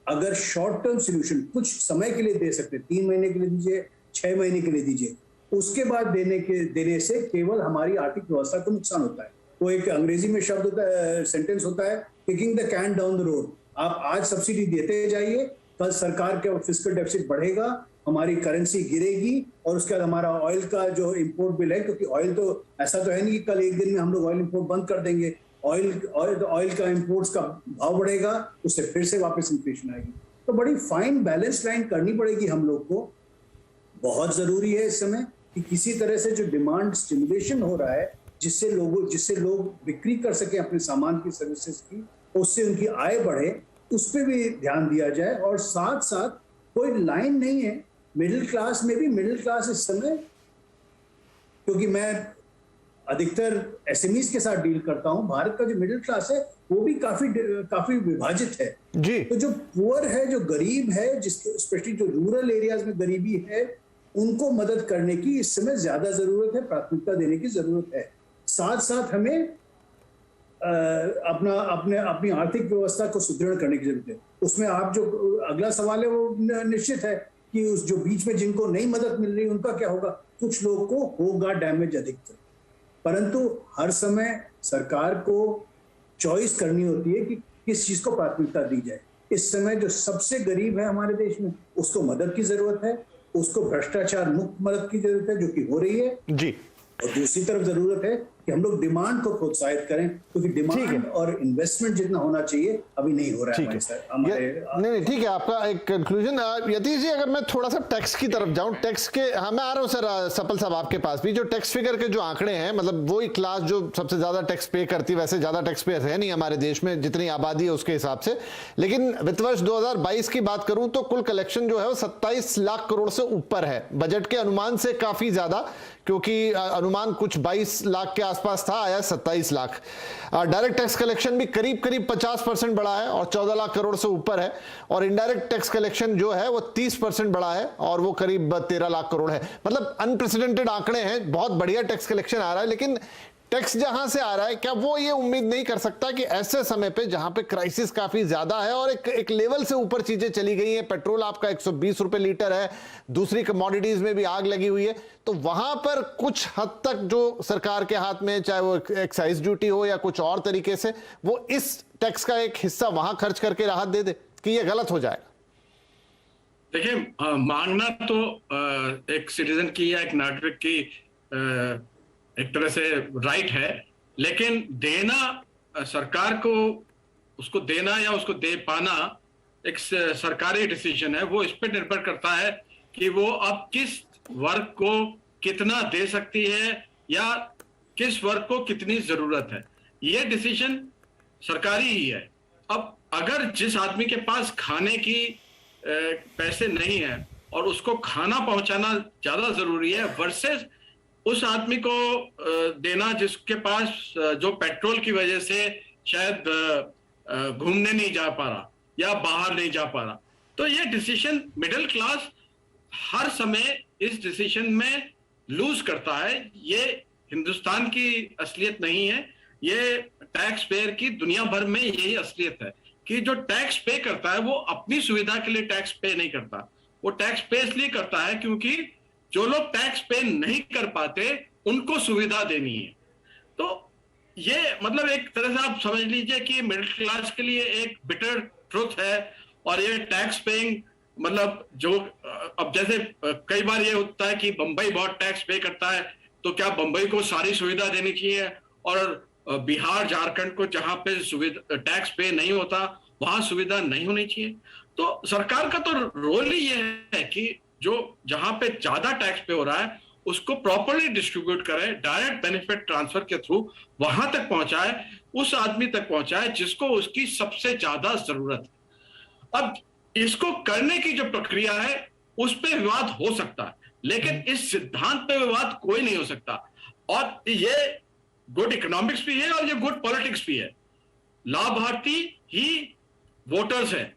अगर शॉर्ट टर्म सोल्यूशन कुछ समय के लिए दे सकते, 3 महीने के लिए दीजिए, 6 महीने के लिए दीजिए, उसके बाद देने से केवल हमारी आर्थिक व्यवस्था को नुकसान होता है। वो एक अंग्रेजी में शब्द होता है, सेंटेंस होता है, kicking the can down the road. आप आज सब्सिडी देते जाइए, कल सरकार का फिस्कल डेफिसिट बढ़ेगा, हमारी करेंसी गिरेगी और उसके बाद हमारा ऑयल का जो इंपोर्ट बिल है, क्योंकि ऑयल तो ऐसा तो है नहीं कि कल एक दिन में हम लोग ऑयल इंपोर्ट बंद कर देंगे। ऑयल का इंपोर्ट्स का भाव बढ़ेगा, उससे फिर से वापस इन्फ्लेशन आएगी। तो बड़ी फाइन बैलेंस लाइन करनी पड़ेगी हम लोग को। बहुत जरूरी है इस समय कि किसी तरह से जो डिमांड स्टिमुलेशन हो रहा है, जिससे लोग बिक्री कर सके अपने सामान की, सर्विसेज की, उससे उनकी आय बढ़े, उस पर भी ध्यान दिया जाए। और साथ साथ कोई लाइन नहीं है मिडिल क्लास में भी। मिडिल क्लास इस समय, क्योंकि मैं अधिकतर एसएमईज के साथ डील करता हूं, भारत का जो मिडिल क्लास है वो भी काफी विभाजित है जी। तो जो पुअर है, जो गरीब है, जिसके स्पेशली जो रूरल एरियाज में गरीबी है, उनको मदद करने की इस समय ज्यादा जरूरत है, प्राथमिकता देने की जरूरत है। साथ साथ हमें अपनी आर्थिक व्यवस्था को सुदृढ़ करने की जरूरत है। उसमें आप जो अगला सवाल है वो निश्चित है कि उस जो बीच में जिनको नहीं मदद मिल रही उनका क्या होगा। कुछ लोगों को होगा डैमेज अधिकतर, परंतु हर समय सरकार को चॉइस करनी होती है कि किस चीज को प्राथमिकता दी जाए। इस समय जो सबसे गरीब है हमारे देश में, उसको मदद की जरूरत है, उसको भ्रष्टाचार मुक्त मदद की जरूरत है, जो कि हो रही है जी। और दूसरी तरफ जरूरत है कि हम लोग डिमांड को प्रोत्साहित करें, क्योंकि डिमांड और इन्वेस्टमेंट जितना होना चाहिए अभी नहीं हो रहा है नहीं, ठीक है। आपका एक कंक्लूजन यतीश जी, अगर मैं थोड़ा सा टैक्स की तरफ जाऊं, टैक्स के मैं आ रहा हूं सर सपल साहब आपके पास भी। जो टैक्स फिगर के जो आंकड़े हैं, मतलब वही क्लास जो सबसे ज्यादा टैक्स पे करती है, वैसे ज्यादा टैक्स पेयर है नहीं हमारे देश में जितनी आबादी है उसके हिसाब से, लेकिन वित्त वर्ष 2022 की बात करूं तो कुल कलेक्शन जो है वो 27 लाख करोड़ से ऊपर है, बजट के अनुमान से काफी ज्यादा, क्योंकि अनुमान कुछ 22 लाख के आसपास था, आया 27 लाख। डायरेक्ट टैक्स कलेक्शन भी करीब 50% बढ़ा है और 14 लाख करोड़ से ऊपर है, और इनडायरेक्ट टैक्स कलेक्शन जो है वो 30% बढ़ा है और वो करीब 13 लाख करोड़ है। मतलब अनप्रेसिडेंटेड आंकड़े हैं, बहुत बढ़िया टैक्स कलेक्शन आ रहा है। लेकिन टैक्स जहां से आ रहा है, क्या वो ये उम्मीद नहीं कर सकता कि ऐसे समय पे जहां पे क्राइसिस काफी ज्यादा है और एक लेवल से ऊपर चीजें चली गई हैं, पेट्रोल आपका 120 रुपए लीटर है, दूसरी कमोडिटीज में भी आग लगी हुई है, तो वहां पर कुछ हद तक जो सरकार के हाथ में, चाहे वो एक्साइज ड्यूटी हो या कुछ और तरीके से, वो इस टैक्स का एक हिस्सा वहां खर्च करके राहत दे दे कि ये गलत हो जाएगा? देखिए, मांगना तो एक सिटीजन की या एक नागरिक की एक तरह से राइट है, लेकिन देना सरकार को, उसको देना या उसको दे पाना एक सरकारी डिसीजन है। वो इस पर निर्भर करता है कि वो अब किस वर्ग को कितना दे सकती है या किस वर्ग को कितनी जरूरत है। ये डिसीजन सरकारी ही है। अब अगर जिस आदमी के पास खाने की पैसे नहीं है और उसको खाना पहुंचाना ज्यादा जरूरी है, वर्सेस उस आदमी को देना जिसके पास जो पेट्रोल की वजह से शायद घूमने नहीं जा पा रहा या बाहर नहीं जा पा रहा, तो ये डिसीजन मिडिल क्लास हर समय इस डिसीजन में लूज करता है। ये हिंदुस्तान की असलियत नहीं है, ये टैक्स पेयर की दुनिया भर में यही असलियत है कि जो टैक्स पे करता है वो अपनी सुविधा के लिए टैक्स पे नहीं करता, वो टैक्स पे इसलिए करता है क्योंकि जो लोग टैक्स पे नहीं कर पाते उनको सुविधा देनी है। तो ये मतलब एक तरह से आप समझ लीजिए कि मिडिल क्लास के लिए एक बिटर ट्रुथ है। और ये टैक्स पेइंग मतलब जो अब जैसे कई बार ये होता है कि बंबई बहुत टैक्स पे करता है, तो क्या बंबई को सारी सुविधा देनी चाहिए और बिहार झारखंड को जहां पे सुविधा टैक्स पे नहीं होता वहां सुविधा नहीं होनी चाहिए? तो सरकार का तो रोल ही ये है कि जो जहां पे ज्यादा टैक्स पे हो रहा है उसको प्रॉपर्ली डिस्ट्रीब्यूट करे, डायरेक्ट बेनिफिट ट्रांसफर के थ्रू वहां तक पहुंचाए, उस आदमी तक पहुंचाए जिसको उसकी सबसे ज्यादा जरूरत है। अब इसको करने की जो प्रक्रिया है उस पे विवाद हो सकता है, लेकिन इस सिद्धांत पे विवाद कोई नहीं हो सकता। और ये गुड इकोनॉमिक्स भी है और ये गुड पॉलिटिक्स भी है। लाभार्थी ही वोटर्स है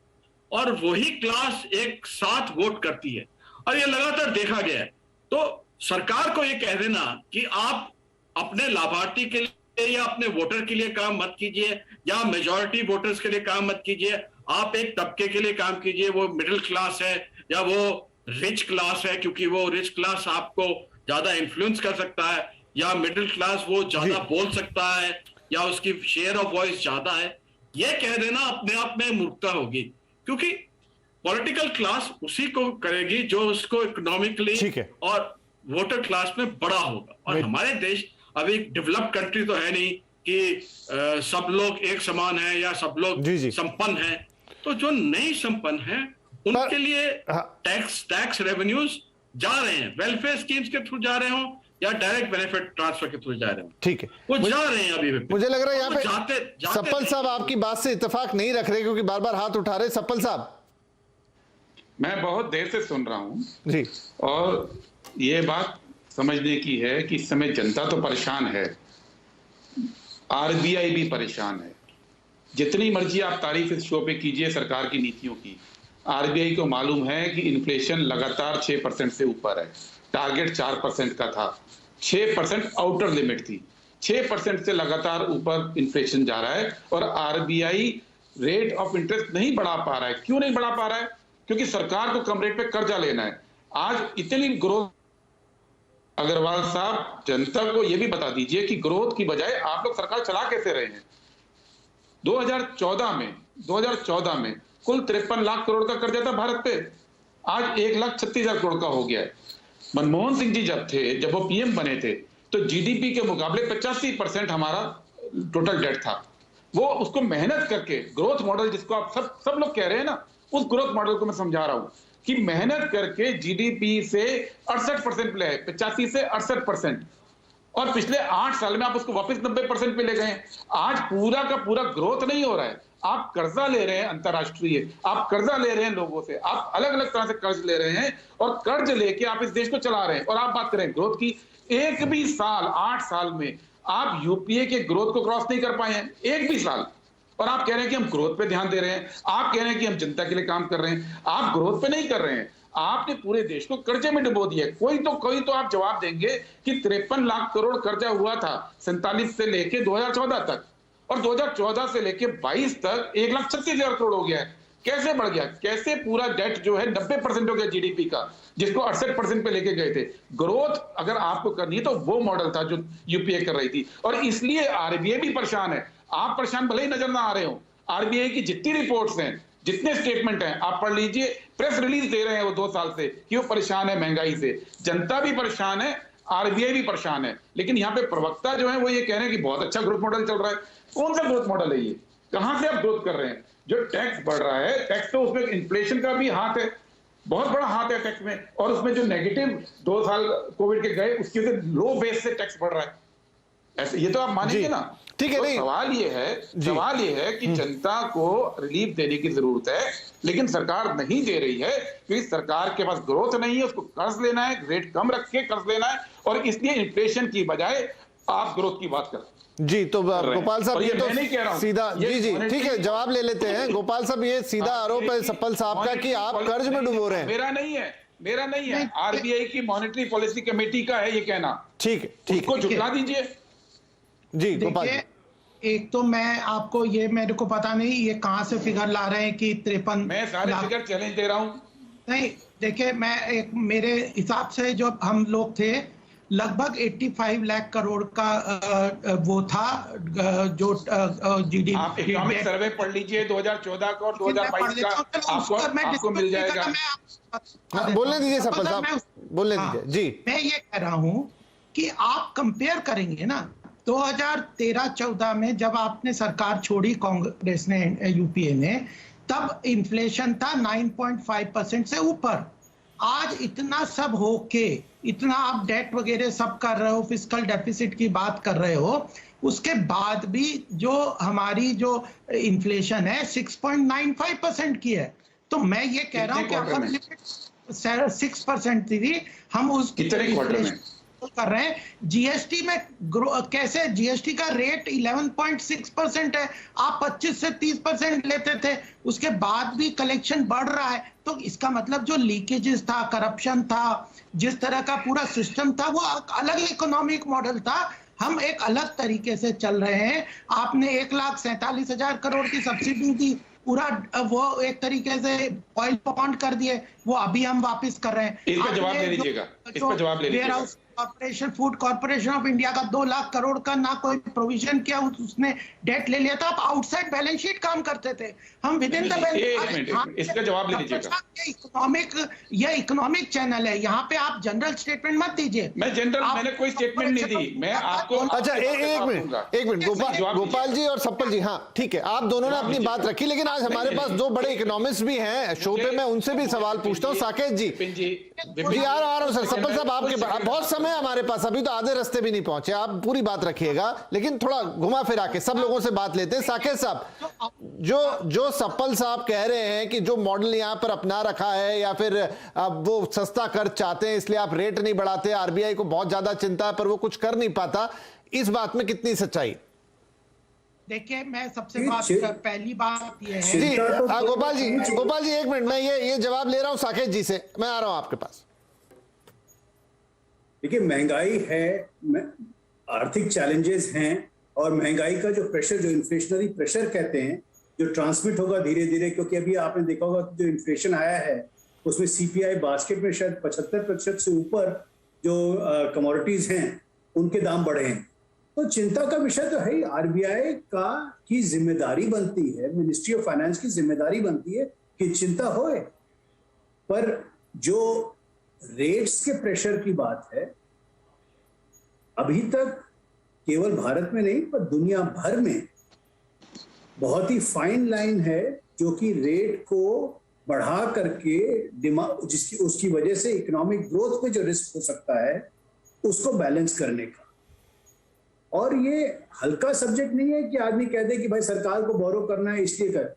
और वही क्लास एक साथ वोट करती है और ये लगातार देखा गया है। तो सरकार को ये कह देना कि आप अपने लाभार्थी के लिए या अपने वोटर के लिए काम मत कीजिए, या मेजॉरिटी वोटर्स के लिए काम मत कीजिए, आप एक तबके के लिए काम कीजिए, वो मिडिल क्लास है या वो रिच क्लास है, क्योंकि वो रिच क्लास आपको ज्यादा इन्फ्लुएंस कर सकता है, या मिडिल क्लास वो ज्यादा बोल सकता है, या उसकी शेयर ऑफ वॉइस ज्यादा है। ये कह देना अपने आप में मूर्खता होगी, क्योंकि पॉलिटिकल क्लास उसी को करेगी जो उसको इकोनॉमिकली और वोटर क्लास में बड़ा होगा। और हमारे देश अभी डेवलप्ड कंट्री तो है नहीं कि सब लोग एक समान है या सब लोग संपन्न हैं। तो जो नहीं संपन्न है उनके लिए टैक्स रेवेन्यूज जा रहे हैं, वेलफेयर स्कीम्स के थ्रू जा रहे हो या डायरेक्ट बेनिफिट ट्रांसफर के थ्रू जा रहे हो, ठीक है, वो जा रहे हैं। अभी मुझे लग रहा है यहाँ पे सप्पल साहब आपकी बात से इत्तेफाक नहीं रख रहे, क्योंकि बार बार हाथ उठा रहे। सप्पल साहब, मैं बहुत देर से सुन रहा हूँ जी, और ये बात समझने की है कि इस समय जनता तो परेशान है, आरबीआई भी परेशान है। जितनी मर्जी आप तारीफ इस शो पे कीजिए सरकार की नीतियों की, आरबीआई को मालूम है कि इन्फ्लेशन लगातार 6% से ऊपर है। टारगेट 4% का था, 6% आउटर लिमिट थी, 6% से लगातार ऊपर इन्फ्लेशन जा रहा है और आरबीआई रेट ऑफ इंटरेस्ट नहीं बढ़ा पा रहा है। क्यों नहीं बढ़ा पा रहा है? क्योंकि सरकार को कम रेट पे कर्जा लेना है। आज इतनी ग्रोथ, अग्रवाल साहब जनता को यह भी बता दीजिए कि ग्रोथ की बजाय आप लोग सरकार चला कैसे रहे हैं। 2014 में कुल 53 लाख करोड़ का कर्जा था भारत पे, आज 1,36,000 करोड़ का हो गया है। मनमोहन सिंह जी जब वो पीएम बने थे तो जीडीपी के मुकाबले 85% हमारा टोटल डेट था। वो उसको मेहनत करके ग्रोथ मॉडल, जिसको आप सब लोग कह रहे हैं ना, उस ग्रोथ मॉडल को मैं समझा रहा हूं कि मेहनत करके जीडीपी से 68% पे है, 85 से 68%, और पिछले 8 साल में आप उसको वापस 90% पे ले गए। आज पूरा का पूरा ग्रोथ नहीं हो रहा है। आप कर्जा ले रहे हैं अंतरराष्ट्रीय, आप कर्जा ले रहे हैं लोगों से, आप अलग अलग तरह से कर्ज ले रहे हैं और कर्ज लेके आप इस देश को चला रहे हैं। और आप बात करें ग्रोथ की, एक भी साल 8 साल में आप यूपीए के ग्रोथ को क्रॉस नहीं कर पाए हैं, एक भी साल। और आप कह रहे हैं कि हम ग्रोथ पे ध्यान दे रहे हैं, आप कह रहे हैं कि हम जनता के लिए काम कर रहे हैं, आप ग्रोथ पे नहीं कर रहे हैं। आपने पूरे देश को कर्जे में डुबो दिया। कोई तो आप जवाब देंगे कि 53 लाख करोड़ कर्जा हुआ था 47 से लेके 2014 तक, और 2014 से लेके 22 तक 1,36,000 करोड़ हो गया है। कैसे बढ़ गया? कैसे पूरा डेट जो है 90% हो गया जीडीपी का, जिसको 68% पे लेके गए थे। ग्रोथ अगर आपको करनी है तो वो मॉडल था जो यूपीए कर रही थी, और इसलिए आरबीआई भी परेशान है। आप परेशान भले ही नजर ना आ रहे हो, आरबीआई की जितनी रिपोर्ट्स हैं, जितने स्टेटमेंट हैं, आप पढ़ लीजिए। प्रेस रिलीज दे रहे हैं वो 2 साल से कि वो परेशान है महंगाई से। जनता भी परेशान है, आरबीआई भी परेशान है। लेकिन यहाँ पे प्रवक्ता जो है वो ये कह रहे हैं कि बहुत अच्छा ग्रोथ मॉडल चल रहा है। कौन सा ग्रोथ मॉडल है ये? कहां से आप ग्रोथ कर रहे हैं? जो टैक्स बढ़ रहा है, टैक्स तो उसमें इन्फ्लेशन का भी हाथ है, बहुत बड़ा हाथ है टैक्स में, और उसमें जो नेगेटिव 2 साल कोविड के गए उसकी वजह से लो बेस से टैक्स बढ़ रहा है। ऐसे ये तो आप मानेंगे ना? ठीक है, तो नहीं, सवाल ये है कि जनता को रिलीफ देने की जरूरत है, लेकिन सरकार नहीं दे रही है क्योंकि सरकार के पास ग्रोथ नहीं है, उसको कर्ज लेना है, रेट कम रख के कर्ज लेना है, और इसलिए इन्फ्लेशन की बजाय आप ग्रोथ की बात कर जी। तो गोपाल साहब, ये तो नहीं कह रहा हूं, सीधा जी ठीक है, जवाब ले लेते हैं। गोपाल साहब, ये सीधा आरोप है सप्पल साहब का कि आप कर्ज में डुबो रहे हैं। मेरा नहीं है, आरबीआई की मॉनेटरी पॉलिसी कमेटी का है ये कहना। ठीक है, उसको झुठला दीजिए जी। गोपाल, एक तो मैं आपको ये, मेरे को पता नहीं ये कहां से फिगर ला रहे हैं कि 53 मैं सारे फिगर चैलेंज दे रहा हूं। नहीं, देखिए, मैं मेरे हिसाब से जो हम लोग थे लगभग 85 लाख करोड़ का वो था जो जीडीपी। आप इकोनॉमिक सर्वे पढ़ लीजिए 2014 का और 2022 का, आपको मिल जाएगा। बोलने दीजिए सप्पल साहब, बोलने दीजिए जी। मैं ये कह रहा हूं कि आप कंपेयर करेंगे ना 2013-14 में जब आपने सरकार छोड़ी कांग्रेस ने यूपीए में, तब इन्फ्लेशन था 9.5% से ऊपर। आज इतना सब होके, इतना आप डेट वगैरह सब कर रहे हो, फिस्कल डेफिसिट की बात कर रहे हो, उसके बाद भी जो हमारी जो इन्फ्लेशन है 6.95% की है। तो मैं ये कह रहा हूँ कि 6% थी, हम उस कितने क्वार्टर में? कर रहे हैं। जीएसटी में कैसे जीएसटी का रेट 11.6% है, आप 25 से 30% लेते थे, उसके बाद भी कलेक्शन बढ़ रहा है। तो इसका मतलब जो लीकेजेस था, करप्शन था, जिस तरह का पूरा सिस्टम था, वो अलग इकोनॉमिक मॉडल था। हम एक अलग तरीके से चल रहे हैं। आपने 1,47,000 करोड़ की सब्सिडी दी, पूरा वो एक तरीके से ऑयल बॉन्ड कर दिए, वो अभी हम वापस कर रहे हैं। इसका जवाब ले लीजिएगा, इसका जवाब ले लीजिएगा। Corporation, food corporation of India का 2 लाख करोड़ का ना कोई प्रोविजन किया, उसने डेट ले लिया था। आप आउटसाइड बैलेंस शीट काम करते थे, हम विद इन द बैलेंस। इसका जवाब ले लीजिएगा। ये इकोनॉमिक चैनल है, यहाँ पे आप जनरल स्टेटमेंट मत दीजिए। मैंने कोई स्टेटमेंट नहीं दी, मैं आपको। अच्छा, एक मिनट गोपाल जी और सप्पल जी, हाँ ठीक है, आप दोनों ने अपनी बात रखी, लेकिन आज हमारे पास 2 बड़े इकोनॉमिस्ट भी हैं शो पे, मैं उनसे भी सवाल पूछता हूँ। साकेत जी आ रहा हूँ सर। सप्पल साहब, आपके बहुत समय हमारे पास, अभी तो आधे रास्ते भी नहीं पहुंचे, आप पूरी बात रखिएगा, लेकिन थोड़ा घुमा फिरा के सब लोगों से बात लेते हैं। साकेत साहब, जो सप्पल साहब कह रहे हैं कि जो मॉडल यहां पर अपना रखा है, या फिर अब वो सस्ता कर चाहते हैं इसलिए आप रेट नहीं बढ़ाते, आरबीआई को बहुत ज्यादा चिंता है पर वो कुछ कर नहीं पाता, इस बात में कितनी सच्चाई? देखिए, मैं सबसे पहली बात ये है जी, गोपाल जी 1 मिनट, मैं ये जवाब ले रहा हूं साकेत जी से, मैं आ रहा हूं आपके पास। देखिए, महंगाई है, आर्थिक चैलेंजेस हैं, और महंगाई का जो प्रेशर, जो इन्फ्लेशनरी प्रेशर कहते हैं, जो ट्रांसमिट होगा धीरे धीरे, क्योंकि अभी आपने देखा होगा कि जो इन्फ्लेशन आया है उसमें सीपीआई बास्केट में शायद 75% से ऊपर जो कमोडिटीज हैं उनके दाम बढ़े हैं। तो चिंता का विषय तो है ही। आरबीआई की जिम्मेदारी बनती है, मिनिस्ट्री ऑफ फाइनेंस की जिम्मेदारी बनती है कि चिंता होए, पर जो रेट्स के प्रेशर की बात है, अभी तक केवल भारत में नहीं पर दुनिया भर में बहुत ही फाइन लाइन है, जो कि रेट को बढ़ा करके डिमांड, उसकी वजह से इकोनॉमिक ग्रोथ पे जो रिस्क हो सकता है उसको बैलेंस करने का। और ये हल्का सब्जेक्ट नहीं है कि आदमी कह दे कि भाई सरकार को बोरो करना है इसलिए कर।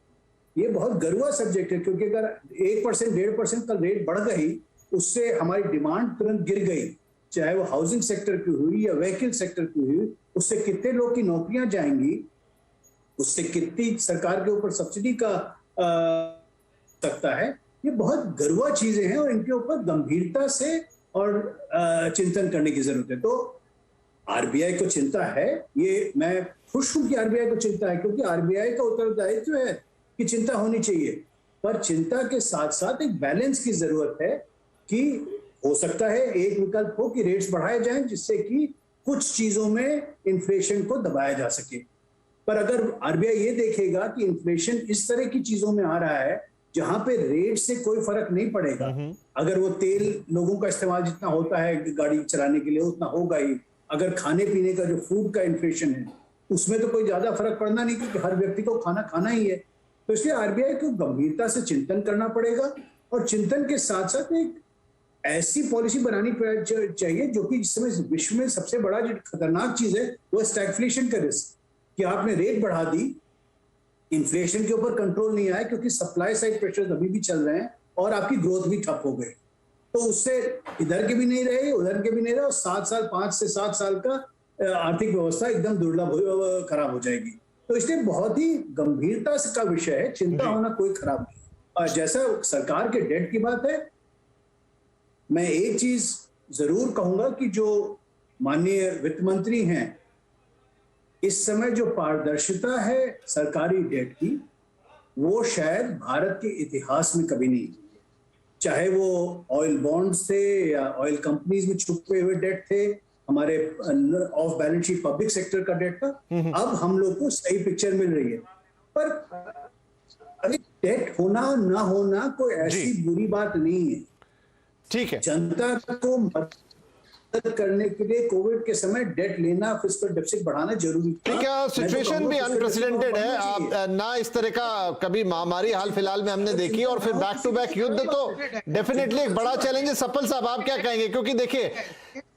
ये बहुत गरुआ सब्जेक्ट है, क्योंकि अगर 1% 1.5% का रेट बढ़ गई, उससे हमारी डिमांड तुरंत गिर गई, चाहे वो हाउसिंग सेक्टर की हुई या व्हीकल सेक्टर की हुई, उससे कितने लोग की नौकरियां जाएंगी, उससे कितनी सरकार के ऊपर सब्सिडी का सकता है। ये बहुत गरुआ चीजें हैं और इनके ऊपर गंभीरता से और चिंतन करने की जरूरत है। तो आरबीआई को चिंता है, ये मैं खुश हूं कि आरबीआई को चिंता है, क्योंकि आरबीआई का उत्तरदायित्व है कि चिंता होनी चाहिए, पर चिंता के साथ साथ एक बैलेंस की जरूरत है कि हो सकता है एक विकल्प हो कि रेट्स बढ़ाए जाएं, जिससे कि कुछ चीजों में इन्फ्लेशन को दबाया जा सके। पर अगर आरबीआई ये देखेगा कि इन्फ्लेशन इस तरह की चीजों में आ रहा है जहां पे रेट से कोई फर्क नहीं पड़ेगा, अगर वो तेल लोगों का इस्तेमाल जितना होता है गाड़ी चलाने के लिए उतना होगा ही, अगर खाने पीने का जो फूड का इन्फ्लेशन है उसमें तो कोई ज्यादा फर्क पड़ना नहीं, क्योंकि हर व्यक्ति को खाना खाना ही है। तो इसलिए आरबीआई को गंभीरता से चिंतन करना पड़ेगा, और चिंतन के साथ साथ एक ऐसी पॉलिसी बनानी चाहिए जो कि इस समय विश्व में सबसे बड़ा जो खतरनाक चीज है वो स्टैगफ्लेशन का रिस्क, कि आपने रेट बढ़ा दी, इन्फ्लेशन के ऊपर कंट्रोल नहीं आया क्योंकि सप्लाई साइड प्रेशर अभी भी चल रहे हैं और आपकी ग्रोथ भी ठप हो गई। तो उससे इधर के भी नहीं रहे, उधर के भी नहीं रहे, और 5 से 7 साल का आर्थिक व्यवस्था एकदम दुर्लभ खराब हो जाएगी। तो इसलिए बहुत ही गंभीरता का विषय है, चिंता होना कोई खराब नहीं। और जैसा सरकार के डेट की बात है, मैं एक चीज जरूर कहूंगा कि जो माननीय वित्त मंत्री हैं, इस समय जो पारदर्शिता है सरकारी डेट की, वो शायद भारत के इतिहास में कभी नहीं, चाहे वो ऑयल बॉन्ड्स थे या ऑयल कंपनीज में छुपे हुए डेट थे, हमारे of balance sheet public sector का डेट था, अब हम लोग को सही पिक्चर मिल रही है। पर अरे डेट होना ना होना कोई ऐसी बुरी बात नहीं है। ठीक है, जनता को मदद करने के लिए कोविड के समय डेट लेना, फिस्कल डेफिसिट बढ़ाना जरूरी था। ठीक है, सिचुएशन भी अनप्रेसिडेंटेड है, आप ना इस तरह का कभी महामारी हाल फिलहाल में हमने देखी, और फिर बैक टू बैक युद्ध, तो डेफिनेटली एक बड़ा चैलेंज है। सप्पल साहब, आप क्या कहेंगे? क्योंकि देखिए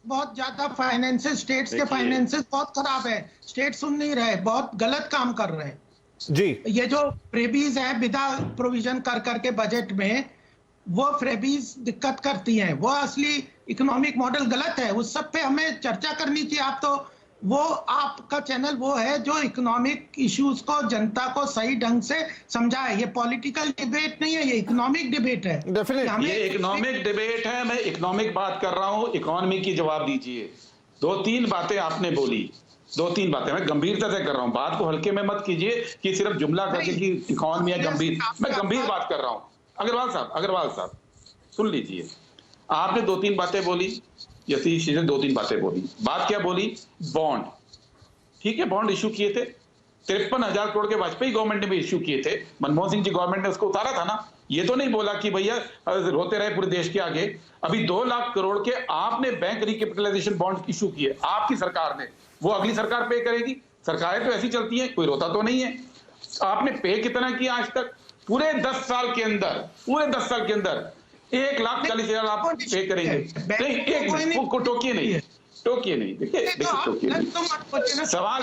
बहुत ज्यादा फाइनेंसेस, स्टेट्स के फाइनेंसेस बहुत खराब है, स्टेट सुन नहीं रहे, बहुत गलत काम कर रहे हैं जी। ये जो फ्रेबीज है बिना प्रोविजन कर करके बजट में, वो फ्रेबीज दिक्कत करती हैं, वो असली इकोनॉमिक मॉडल गलत है, उस सब पे हमें चर्चा करनी चाहिए। आप तो वो आपका चैनल वो है जो इकोनॉमिक इश्यूज को जनता को सही ढंग से समझाए। ये पॉलिटिकल डिबेट नहीं है, ये इकोनॉमिक डिबेट है। ये इकोनॉमिक डिबेट है, मैं इकोनॉमिक बात कर रहा हूँ, इकोनॉमी की जवाब दीजिए। 2-3 बातें आपने बोली, 2-3 बातें मैं गंभीरता से कर रहा हूँ, बात को हल्के में मत कीजिए कि सिर्फ जुमला करके कि इकोनॉमी है गंभीर। मैं गंभीर बात कर रहा हूँ। अग्रवाल साहब सुन लीजिए, आपने 2-3 बातें बोली, यतीश ने 2-3 बातें बोली। बात क्या बोली? बॉन्ड, ठीक है, बॉन्ड इश्यू किए थे, 53,000 करोड़ के वाजपेयी गवर्नमेंट ने भी इश्यू किए थे, मनमोहन सिंह जी गवर्नमेंट ने उसको उतारा था ना। ये तो नहीं बोला कि भैया रोते रहे पूरे देश के आगे। अभी 2 लाख करोड़ के आपने बैंक रिकैपिटलाइजेशन बॉन्ड इश्यू किए, आपकी सरकार ने, वो अगली सरकार पे करेगी। सरकारें तो ऐसी चलती हैं, कोई रोता तो नहीं है। आपने पे कितना किया आज तक? पूरे 10 साल के अंदर 1,40,000 आप पे करेंगे। नहीं, एक मिनट को टोकिए नहीं, देखिए सवाल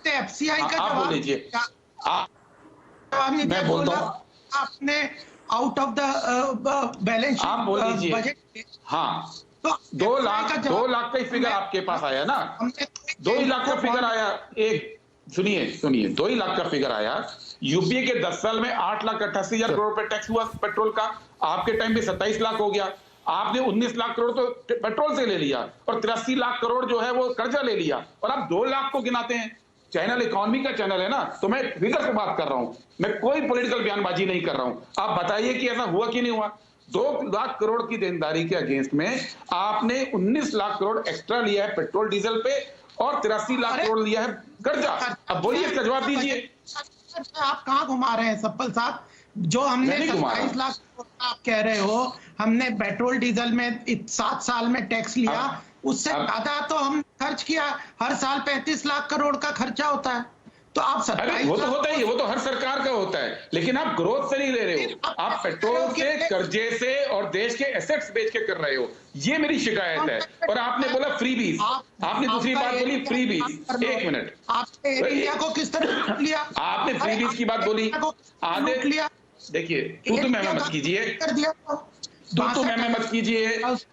एफसीआई का आप बोल लीजिए। मैं बोलता हूँ, आपने out of the balance sheet आप बोल लीजिए। बजट, हाँ, तो 2 लाख का ही फिगर आपके पास आया ना, 2 ही लाख का फिगर आया। एक सुनिए 2 ही लाख का फिगर आया। यूपीए के 10 साल में 8,88,000 करोड़ रुपए टैक्स हुआ पेट्रोल का, आपके टाइम में 27 लाख हो गया। आपने 19 लाख करोड़ तो पेट्रोल से ले लिया और 83 लाख करोड़ जो है वो कर्जा ले लिया, और आप 2 लाख को गिनाते हैं। चैनल इकोनॉमी का चैनल है ना, तो मैं फिगर पे बात कर रहा हूं, मैं कोई पॉलिटिकल बयानबाजी नहीं कर रहा हूं। आप बताइए कि ऐसा हुआ कि नहीं हुआ? 2 लाख करोड़ की देनदारी के अगेंस्ट में आपने 19 लाख करोड़ एक्स्ट्रा लिया है पेट्रोल डीजल पे और 83 लाख करोड़ लिया है कर्जा। अब बोलिए, इसका जवाब दीजिए। आप कहाँ घुमा रहे हैं सप्पल साहब? जो हमने 27 लाख आप कह रहे हो, हमने पेट्रोल डीजल में 7 साल में टैक्स लिया, उससे ज्यादा तो हम खर्च किया। हर साल 35 लाख करोड़ का खर्चा होता है। तो आप 27 वो तो होता ही है, वो तो हर सरकार का होता है, लेकिन आप ग्रोथ से नहीं ले रहे हो, आप पेट्रोल से, कर्जे से और देश के एसेट्स बेच के कर रहे हो। ये मेरी शिकायत है। और आपने बोला फ्रीबीज, आपने दूसरी बात बोली फ्रीबीज। एक मिनट, आपने इंडिया को किस तरह लिया? आपने फ्रीबीज की बात बोली, आधे लिया। देखिए, तू मैं मत कीजिए, तू मैं मत कीजिए।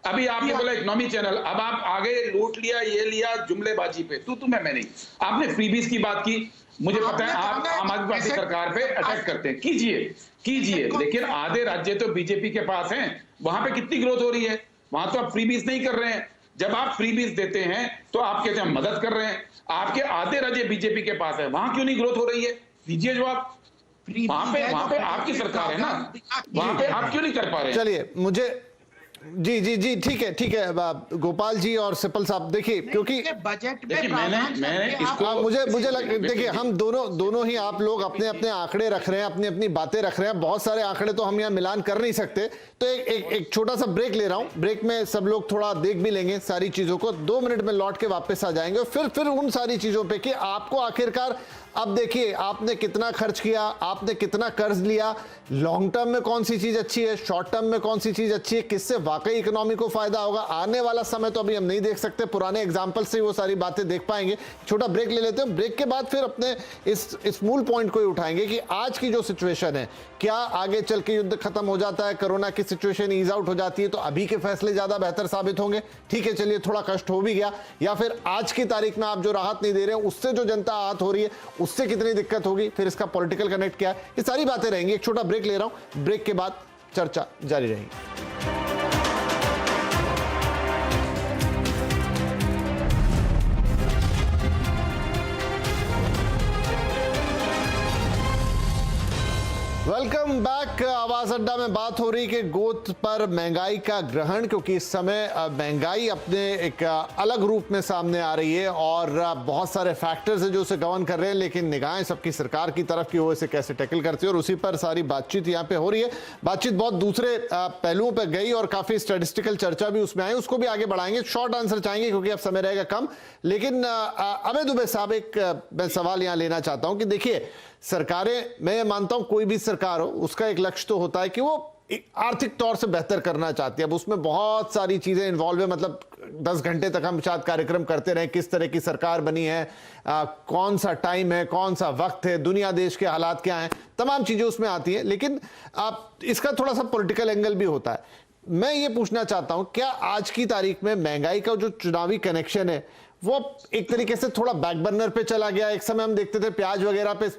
अभी आपने बोला इकोनॉमी चैनल, अब आप आगे लूट लिया, ये लिया, जुमलेबाजी पे तू मैं नहीं। आपने फ्रीबीज की बात की, मुझे पता है आप आम आदमी पार्टी सरकार पे अटैक करते हैं, कीजिए, लेकिन आधे राज्य तो बीजेपी के पास हैं, वहां पे कितनी ग्रोथ हो रही है? वहां तो आप फ्रीबीज नहीं कर रहे हैं। जब आप फ्रीबीज देते हैं तो आप कहते हैं मदद कर रहे हैं। आपके आधे राज्य बीजेपी के पास है, वहां क्यों नहीं ग्रोथ हो रही है? दीजिए जवाब। वहां पे आपकी सरकार है ना, वहां पे आप क्यों नहीं कर पा रहे? चलिए, मुझे जी ठीक है गोपाल जी और सिपल साहब, देखिए, क्योंकि बजट में मैंने इसको मुझे देखिए, हम दोनों ही आप लोग अपने अपने आंकड़े रख रहे हैं, अपनी अपनी बातें रख रहे हैं, बहुत सारे आंकड़े तो हम यहाँ मिलान कर नहीं सकते। तो एक छोटा सा ब्रेक ले रहा हूं, ब्रेक में सब लोग थोड़ा देख भी लेंगे सारी चीजों को, 2 मिनट में लौट के वापस आ जाएंगे, फिर उन सारी चीजों पे कि आपको आखिरकार अब देखिए आपने कितना खर्च किया, आपने कितना कर्ज लिया, लॉन्ग टर्म में कौन सी चीज अच्छी है, शॉर्ट टर्म में कौन सी चीज अच्छी है, किससे वाकई इकोनॉमी को फायदा होगा। आने वाला समय तो अभी हम नहीं देख सकते, पुराने एग्जांपल से वो सारी बातें देख पाएंगे। छोटा ब्रेक ले लेते हैं, ब्रेक के बाद फिर अपने इस मूल पॉइंट को ही उठाएंगे कि आज की जो सिचुएशन है, क्या आगे चल के युद्ध खत्म हो जाता है, कोरोना की सिचुएशन ईज आउट हो जाती है तो अभी के फैसले ज्यादा बेहतर साबित होंगे? ठीक है, चलिए, थोड़ा कष्ट हो भी गया, या फिर आज की तारीख में आप जो राहत नहीं दे रहे हैं उससे जो जनता आहत हो रही है उससे कितनी दिक्कत होगी, फिर इसका पॉलिटिकल कनेक्ट क्या है, ये सारी बातें रहेंगी। एक छोटा ब्रेक ले रहा हूं, ब्रेक के बाद चर्चा जारी रहेगी। Welcome back. आवाज अड्डा में बात हो रही कि ग्रोथ पर महंगाई का ग्रहण, क्योंकि इस समय महंगाई अपने एक अलग रूप में सामने आ रही है और बहुत सारे फैक्टर्स हैं जो उसे गवर्न कर रहे हैं, लेकिन निगाहें सबकी सरकार की तरफ की वो इसे कैसे टैकल करती है और उसी पर सारी बातचीत यहाँ पे हो रही है। बातचीत बहुत दूसरे पहलुओं पर गई और काफी स्टैटिस्टिकल चर्चा भी उसमें आई, उसको भी आगे बढ़ाएंगे। शॉर्ट आंसर चाहेंगे क्योंकि अब समय रहेगा कम, लेकिन अभय दुबे साहब, एक मैं सवाल यहाँ लेना चाहता हूँ कि देखिए, सरकारें, मैं मानता हूं कोई भी सरकार हो उसका एक लक्ष्य तो होता है कि वो आर्थिक तौर से बेहतर करना चाहती है। अब उसमें बहुत सारी चीजें इन्वॉल्व है, मतलब 10 घंटे तक हम शायद कार्यक्रम करते रहे, किस तरह की सरकार बनी है, कौन सा टाइम है, कौन सा वक्त है, दुनिया देश के हालात क्या हैं, तमाम चीजें उसमें आती हैं। लेकिन इसका थोड़ा सा पॉलिटिकल एंगल भी होता है। मैं ये पूछना चाहता हूं, क्या आज की तारीख में महंगाई का जो चुनावी कनेक्शन है वो एक तरीके से थोड़ा बैकबर्नर पे चला गया? एक समय हम देखते थे प्याज वगैरह पे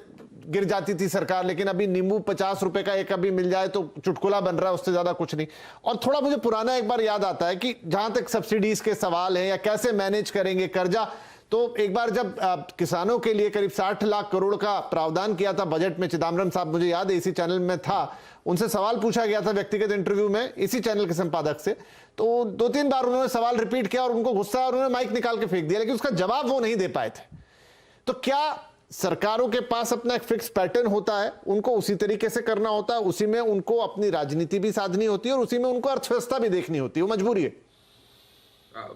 गिर जाती थी सरकार, लेकिन अभी नींबू 50 रुपए का एक अभी मिल जाए तो चुटकुला बन रहा है, उससे ज्यादा कुछ नहीं। और थोड़ा मुझे पुराना एक बार याद आता है कि जहां तक सब्सिडीज के सवाल है या कैसे मैनेज करेंगे कर्जा, तो एक बार जब किसानों के लिए करीब 60 लाख करोड़ का प्रावधान किया था बजट में, चिदम्बरम साहब मुझे याद है इसी चैनल में था, उनसे सवाल पूछा गया था व्यक्तिगत इंटरव्यू में इसी चैनल के संपादक से, तो 2-3 बार उन्होंने सवाल रिपीट किया और उनको गुस्सा और उन्होंने माइक निकाल के फेंक दिया, लेकिन उसका जवाब वो नहीं दे पाए थे। तो क्या सरकारों के पास अपना एक फिक्स पैटर्न होता है, उनको उसी तरीके से करना होता है, उसी में उनको अपनी राजनीति भी साधनी होती है और उसी में उनको अर्थव्यवस्था भी देखनी होती है, वो मजबूरी है?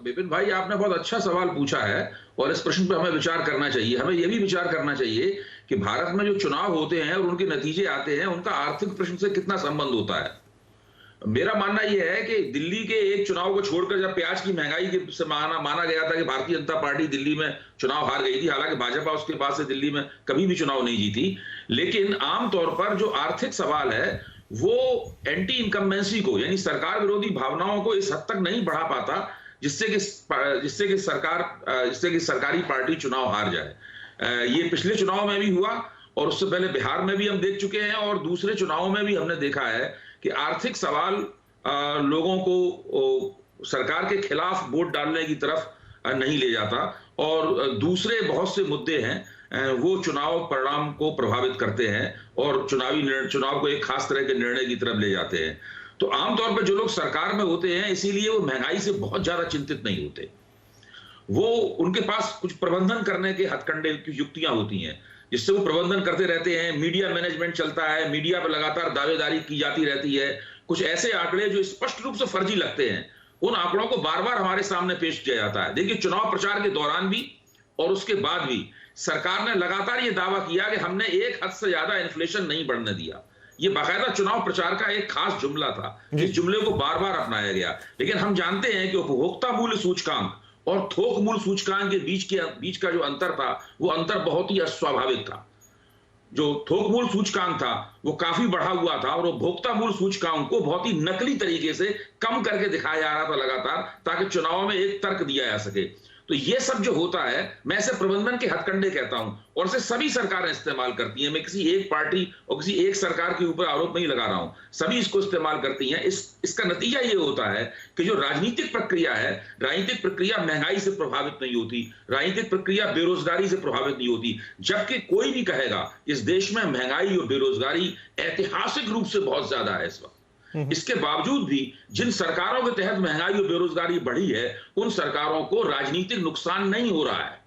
विपिन भाई, आपने बहुत अच्छा सवाल पूछा है और इस प्रश्न पे हमें विचार करना चाहिए। हमें यह भी विचार करना चाहिए कि भारत में जो चुनाव होते हैं और उनके नतीजे आते हैं, उनका आर्थिक प्रश्न से कितना संबंध होता है। मेरा मानना यह है कि दिल्ली के एक चुनाव को छोड़कर, जब प्याज की महंगाई से माना गया था कि भारतीय जनता पार्टी दिल्ली में चुनाव हार गई थी, हालांकि भाजपा उसके बाद से दिल्ली में कभी भी चुनाव नहीं जीती, लेकिन आमतौर पर जो आर्थिक सवाल है वो एंटी इनकम्बेंसी को, यानी सरकार विरोधी भावनाओं को इस हद तक नहीं बढ़ा पाता जिससे कि सरकारी पार्टी चुनाव हार जाए। ये पिछले चुनाव में भी हुआ और उससे पहले बिहार में भी हम देख चुके हैं और दूसरे चुनावों में भी हमने देखा है कि आर्थिक सवाल लोगों को सरकार के खिलाफ वोट डालने की तरफ नहीं ले जाता और दूसरे बहुत से मुद्दे हैं वो चुनाव परिणाम को प्रभावित करते हैं और चुनाव को एक खास तरह के निर्णय की तरफ ले जाते हैं। तो आमतौर पर जो लोग सरकार में होते हैं, इसीलिए वो महंगाई से बहुत ज्यादा चिंतित नहीं होते। वो उनके पास कुछ प्रबंधन करने के हथकंडे की युक्तियां होती हैं जिससे वो प्रबंधन करते रहते हैं। मीडिया मैनेजमेंट चलता है, मीडिया पर लगातार दावेदारी की जाती रहती है। कुछ ऐसे आंकड़े जो स्पष्ट रूप से फर्जी लगते हैं, उन आंकड़ों को बार बार हमारे सामने पेश किया जाता है। देखिए, चुनाव प्रचार के दौरान भी और उसके बाद भी सरकार ने लगातार ये दावा किया कि हमने एक हद से ज्यादा इन्फ्लेशन नहीं बढ़ने दिया। ये बाकायदा चुनाव प्रचार का एक खास जुमला था, इस जुमले को बार बार अपनाया गया। लेकिन हम जानते हैं कि उपभोक्ता मूल्य सूचकांक और थोक मूल्य सूचकांक के बीच का जो अंतर था, वो अंतर बहुत ही अस्वाभाविक था। जो थोक मूल्य सूचकांक था वो काफी बढ़ा हुआ था और उपभोक्ता मूल्य सूचकांक को बहुत ही नकली तरीके से कम करके दिखाया जा रहा था लगातार, ताकि चुनाव में एक तर्क दिया जा सके। तो ये सब जो होता है, मैं इसे प्रबंधन के हथकंडे कहता हूं और इसे सभी सरकारें इस्तेमाल करती हैं। मैं किसी एक पार्टी और किसी एक सरकार के ऊपर आरोप नहीं लगा रहा हूं, सभी इसको इस्तेमाल करती हैं। इसका नतीजा ये होता है कि जो राजनीतिक प्रक्रिया है, राजनीतिक प्रक्रिया महंगाई से प्रभावित नहीं होती, राजनीतिक प्रक्रिया बेरोजगारी से प्रभावित नहीं होती। जबकि कोई भी कहेगा इस देश में महंगाई और बेरोजगारी ऐतिहासिक रूप से बहुत ज्यादा है इस वक्त। इसके बावजूद भी जिन सरकारों के तहत महंगाई और बेरोजगारी बढ़ी है, उन सरकारों को राजनीतिक नुकसान नहीं हो रहा है।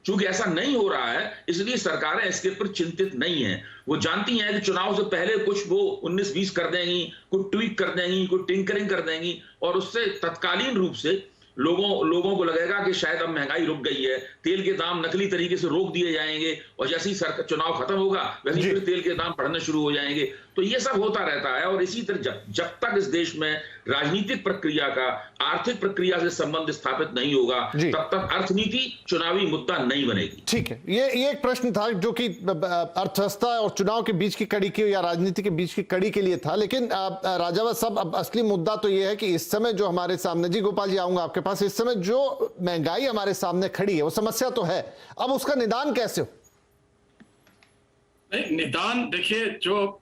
चूंकि ऐसा नहीं हो रहा है, इसलिए सरकारें इसके पर चिंतित नहीं हैं। वो जानती हैं कि चुनाव से पहले कुछ वो 19-20 कर देंगी, कुछ ट्वीक कर देंगी, कुछ टिंकरिंग कर देंगी और उससे तत्कालीन रूप से लोगों को लगेगा कि शायद अब महंगाई रुक गई है, तेल के दाम नकली तरीके से रोक दिए जाएंगे और जैसे ही चुनाव खत्म होगा वैसे ही फिर तेल के दाम बढ़ने शुरू हो जाएंगे। तो ये सब होता रहता है और इसी तरह जब तक इस देश में राजनीतिक प्रक्रिया का आर्थिक प्रक्रिया से संबंध स्थापित नहीं होगा, तब तक अर्थनीति चुनावी मुद्दा नहीं बनेगी। ठीक है, ये एक प्रश्न था जो कि अर्थव्यवस्था और चुनाव के बीच की कड़ी के या राजनीति के बीच की कड़ी के लिए था। लेकिन राजावत साहब, अब असली मुद्दा तो ये है कि इस समय जो हमारे सामने, जी गोपाल जी आऊंगा आपके पास, इस समय जो महंगाई हमारे सामने खड़ी है वो समस्या तो है, अब उसका निदान कैसे हो? नहीं, निदान देखिए, जो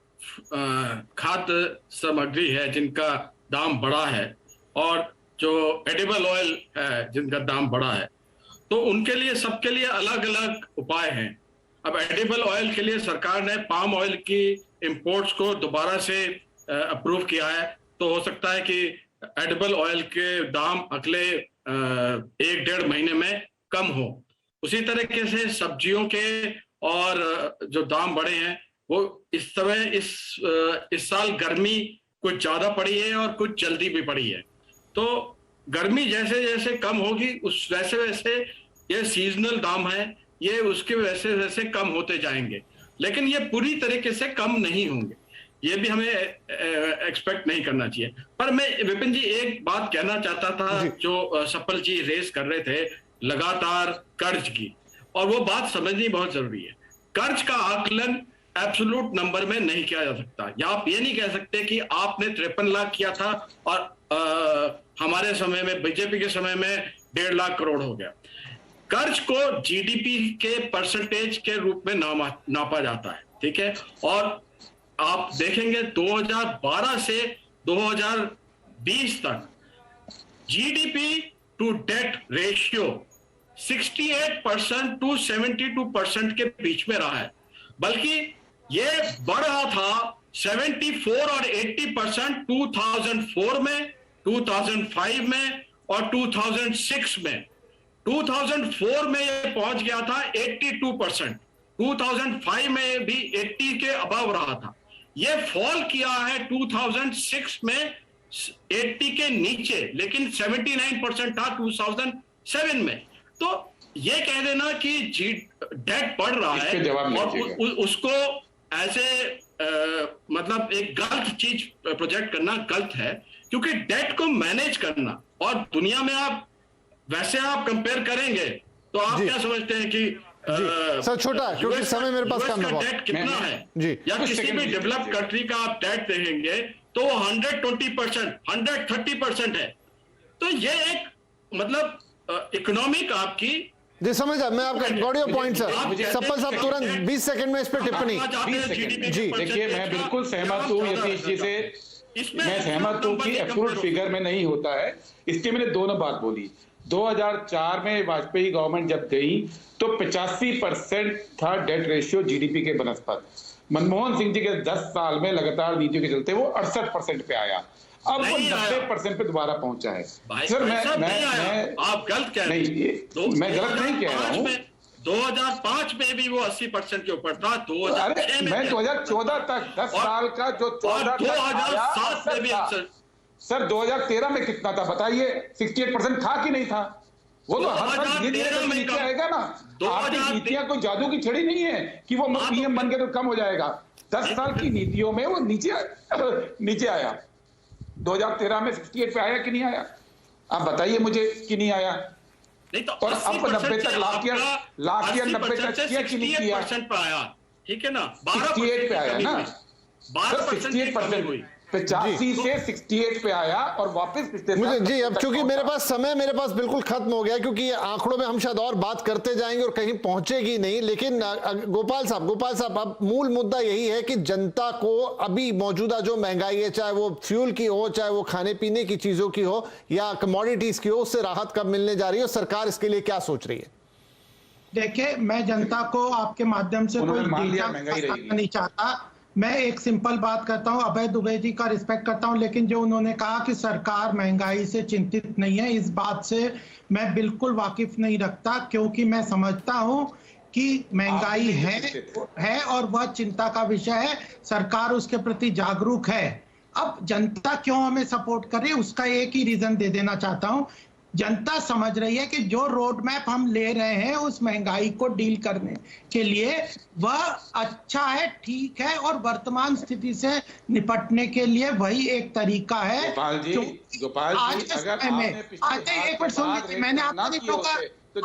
खाद्य सामग्री है जिनका दाम बढ़ा है और जो एडिबल ऑयल है जिनका दाम बढ़ा है, तो उनके लिए सबके लिए अलग अलग उपाय हैं। अब एडिबल ऑयल के लिए सरकार ने पाम ऑयल की इंपोर्ट्स को दोबारा से अप्रूव किया है, तो हो सकता है कि एडिबल ऑयल के दाम अगले 1-1.5 महीने में कम हो। उसी तरीके से सब्जियों के और जो दाम बढ़े हैं वो इस समय इस साल गर्मी कुछ ज्यादा पड़ी है और कुछ जल्दी भी पड़ी है। तो गर्मी जैसे जैसे कम होगी उस वैसे वैसे ये सीजनल दाम है, ये उसके वैसे वैसे कम होते जाएंगे, लेकिन ये पूरी तरीके से कम नहीं होंगे, ये भी हमें एक्सपेक्ट नहीं करना चाहिए। पर मैं विपिन जी एक बात कहना चाहता था जो सफल जी रेस कर रहे थे लगातार कर्ज की, और वो बात समझनी बहुत जरूरी है। कर्ज का आकलन एब्सोल्यूट नंबर में नहीं किया जा सकता। या आप ये नहीं कह सकते कि आपने 53 लाख किया था और हमारे समय में, बीजेपी के समय में 1.5 लाख करोड़ हो गया। कर्ज को जीडीपी के परसेंटेज के रूप में नापा जाता है, ठीक है। और आप देखेंगे 2012 से 2020 तक GDP to debt ratio 68% to 72% के बीच में रहा है, बल्कि ये बढ़ रहा था 74 और 80% 2004 में, 2005 में और 2006 में। 2004 में ये पहुंच गया था 82%, 2005 में भी 80 के अबव रहा था। ये फॉल किया है 2006 में 80 के नीचे, लेकिन 79% था 2007 में। तो ये कह देना कि डेट बढ़ रहा है और उसको ऐसे मतलब एक गलत चीज प्रोजेक्ट करना गलत है, क्योंकि डेट को मैनेज करना, और दुनिया में आप वैसे आप कंपेयर करेंगे तो आप क्या समझते हैं कि सर छोटा, क्योंकि समय मेरे पास कम है, डेट कितना है जी, या किसी भी डेवलप्ड कंट्री का आप डेट देखेंगे तो वो 120%, 130% है। तो ये एक मतलब इकोनॉमिक आपकी जी समझ। मैं आपका got your point sir. Supple साहब तुरंत 20 सेकंड में इस पे टिप्पणी। जी देखिए, मैं बिल्कुल सहमत हूँ यतीश जी से। मैं सहमत हूँ कि एब्सोल्यूट फिगर में नहीं होता है। इसके मैंने दोनों बात बोली। 2004 में वाजपेयी गवर्नमेंट जब गई तो 85% था डेट रेशियो जीडीपी के बनस्पत। मनमोहन सिंह जी के 10 साल में लगातार नीतियों के चलते वो 68% पे आया। अब वो 90% पे दोबारा पहुंचा है। सर मैं आप गलत कह रहे हैं। मैं गलत नहीं कह रहा हूँ। 2005 में भी वो 80% के ऊपर था। 2006 में मैं 2014 तक 10 साल का जो 2007 में भी सर 2013 में कितना था बताइए? 68% था कि नहीं था? वो तो हर साल धीरे-धीरे नीचे आएगा ना। आर्थिक नीतियां कोई जादू की छड़ी नहीं है कि वो पीएम बन के तो कम हो जाएगा। 10 साल की नीतियों में वो नीचे आया। 2013 में 68 पे आया कि नहीं आया? आप बताइए मुझे कि नहीं आया। नहीं तो और अब 90 तक लाख या 90 तक किया कि नहीं किया? पे आया, ठीक है ना। 68 पे आया ना। 12% हुई। 85 से 68 पे आया और वापस पिछले मुझे जी अब चूंकि मेरे पास बिल्कुल खत्म हो गया, क्योंकि ये आंकड़ों में हम शायद और बात करते जाएंगे और कहीं पहुंचेगी नहीं। लेकिन गोपाल साहब अब मूल मुद्दा यही है कि जनता को अभी मौजूदा जो महंगाई है, चाहे वो फ्यूल की हो, चाहे वो खाने पीने की चीजों की हो या कमोडिटीज की हो, उससे राहत कब मिलने जा रही है और सरकार इसके लिए क्या सोच रही है? देखिए, मैं जनता को आपके माध्यम से कोई नहीं चाहता। मैं एक सिंपल बात करता हूं, अभय दुबे जी का रिस्पेक्ट करता हूं, लेकिन जो उन्होंने कहा कि सरकार महंगाई से चिंतित नहीं है, इस बात से मैं बिल्कुल वाकिफ नहीं रखता, क्योंकि मैं समझता हूं कि महंगाई है और वह चिंता का विषय है। सरकार उसके प्रति जागरूक है। अब जनता क्यों हमें सपोर्ट कर रही है, उसका एक ही रीजन दे देना चाहता हूं। जनता समझ रही है कि जो रोड मैप हम ले रहे हैं उस महंगाई को डील करने के लिए वह अच्छा है, ठीक है, और वर्तमान स्थिति से निपटने के लिए वही एक तरीका है। गोपाल जी, आज के समय में एक मिनट सुन लीजिए, मैंने आपको नहीं रोका।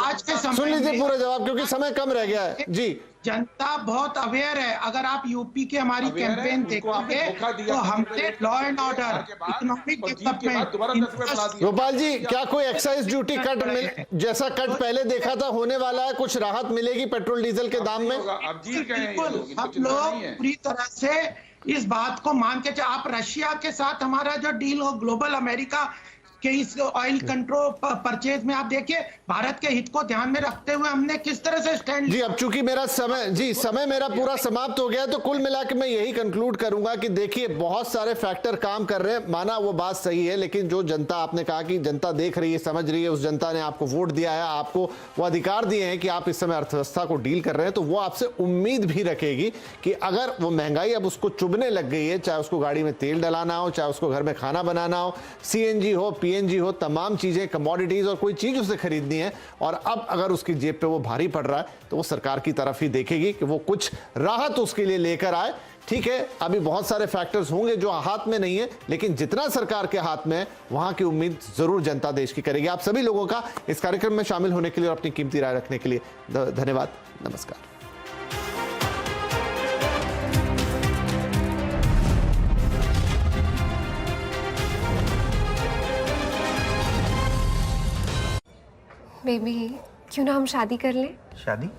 आज के समय सुन लीजिए पूरा जवाब, क्योंकि समय कम रह गया है। जी, जनता बहुत अवेयर है। अगर आप यूपी की हमारी कैंपेन देखोगे तो हमने law and order, economic development. Gopal ji, क्या कोई एक्साइज ड्यूटी कट जैसा कट पहले देखा था होने वाला है? कुछ राहत मिलेगी पेट्रोल डीजल के दाम में? बिल्कुल, हम लोग पूरी तरह से इस बात को मान के, आप रशिया के साथ हमारा जो डील हो ग्लोबल अमेरिका के इस ऑयल कंट्रोल परचेज में आप देखिए भारत के हित को ध्यान में रखते हुए हमने किस तरह से स्टैंड। जी अब चूंकि मेरा समय मेरा पूरा समाप्त हो गया, तो कुल मिला के मैं यही कंक्लूड करूंगा कि देखिए बहुत सारे फैक्टर काम कर रहे हैं, माना वो बात सही है, लेकिन जो जनता, आपने कहा कि जनता देख रही है, समझ रही है, उस जनता ने आपको वोट दिया है, आपको वो अधिकार दिए हैं कि आप इस समय अर्थव्यवस्था को डील कर रहे हैं, तो वो आपसे उम्मीद भी रखेगी कि अगर वो महंगाई अब उसको चुभने लग गई है, चाहे उसको गाड़ी में तेल डलाना हो, चाहे उसको घर में खाना बनाना हो, सीएनजी हो, पीएनजी हो, तमाम चीजें, कमोडिटीज और कोई चीज उसे खरीदनी है, और अब अगर उसकी जेब पे वो भारी पड़ रहा है तो वो सरकार की तरफ ही देखेगी कि वो कुछ राहत उसके लिए लेकर आए। ठीक है, अभी बहुत सारे फैक्टर्स होंगे जो हाथ में नहीं है, लेकिन जितना सरकार के हाथ में है वहां की उम्मीद जरूर जनता देश की करेगी। आप सभी लोगों का इस कार्यक्रम में शामिल होने के लिए और अपनी कीमती राय रखने के लिए धन्यवाद। नमस्कार। बेबी क्यों ना हम शादी कर लें? शादी?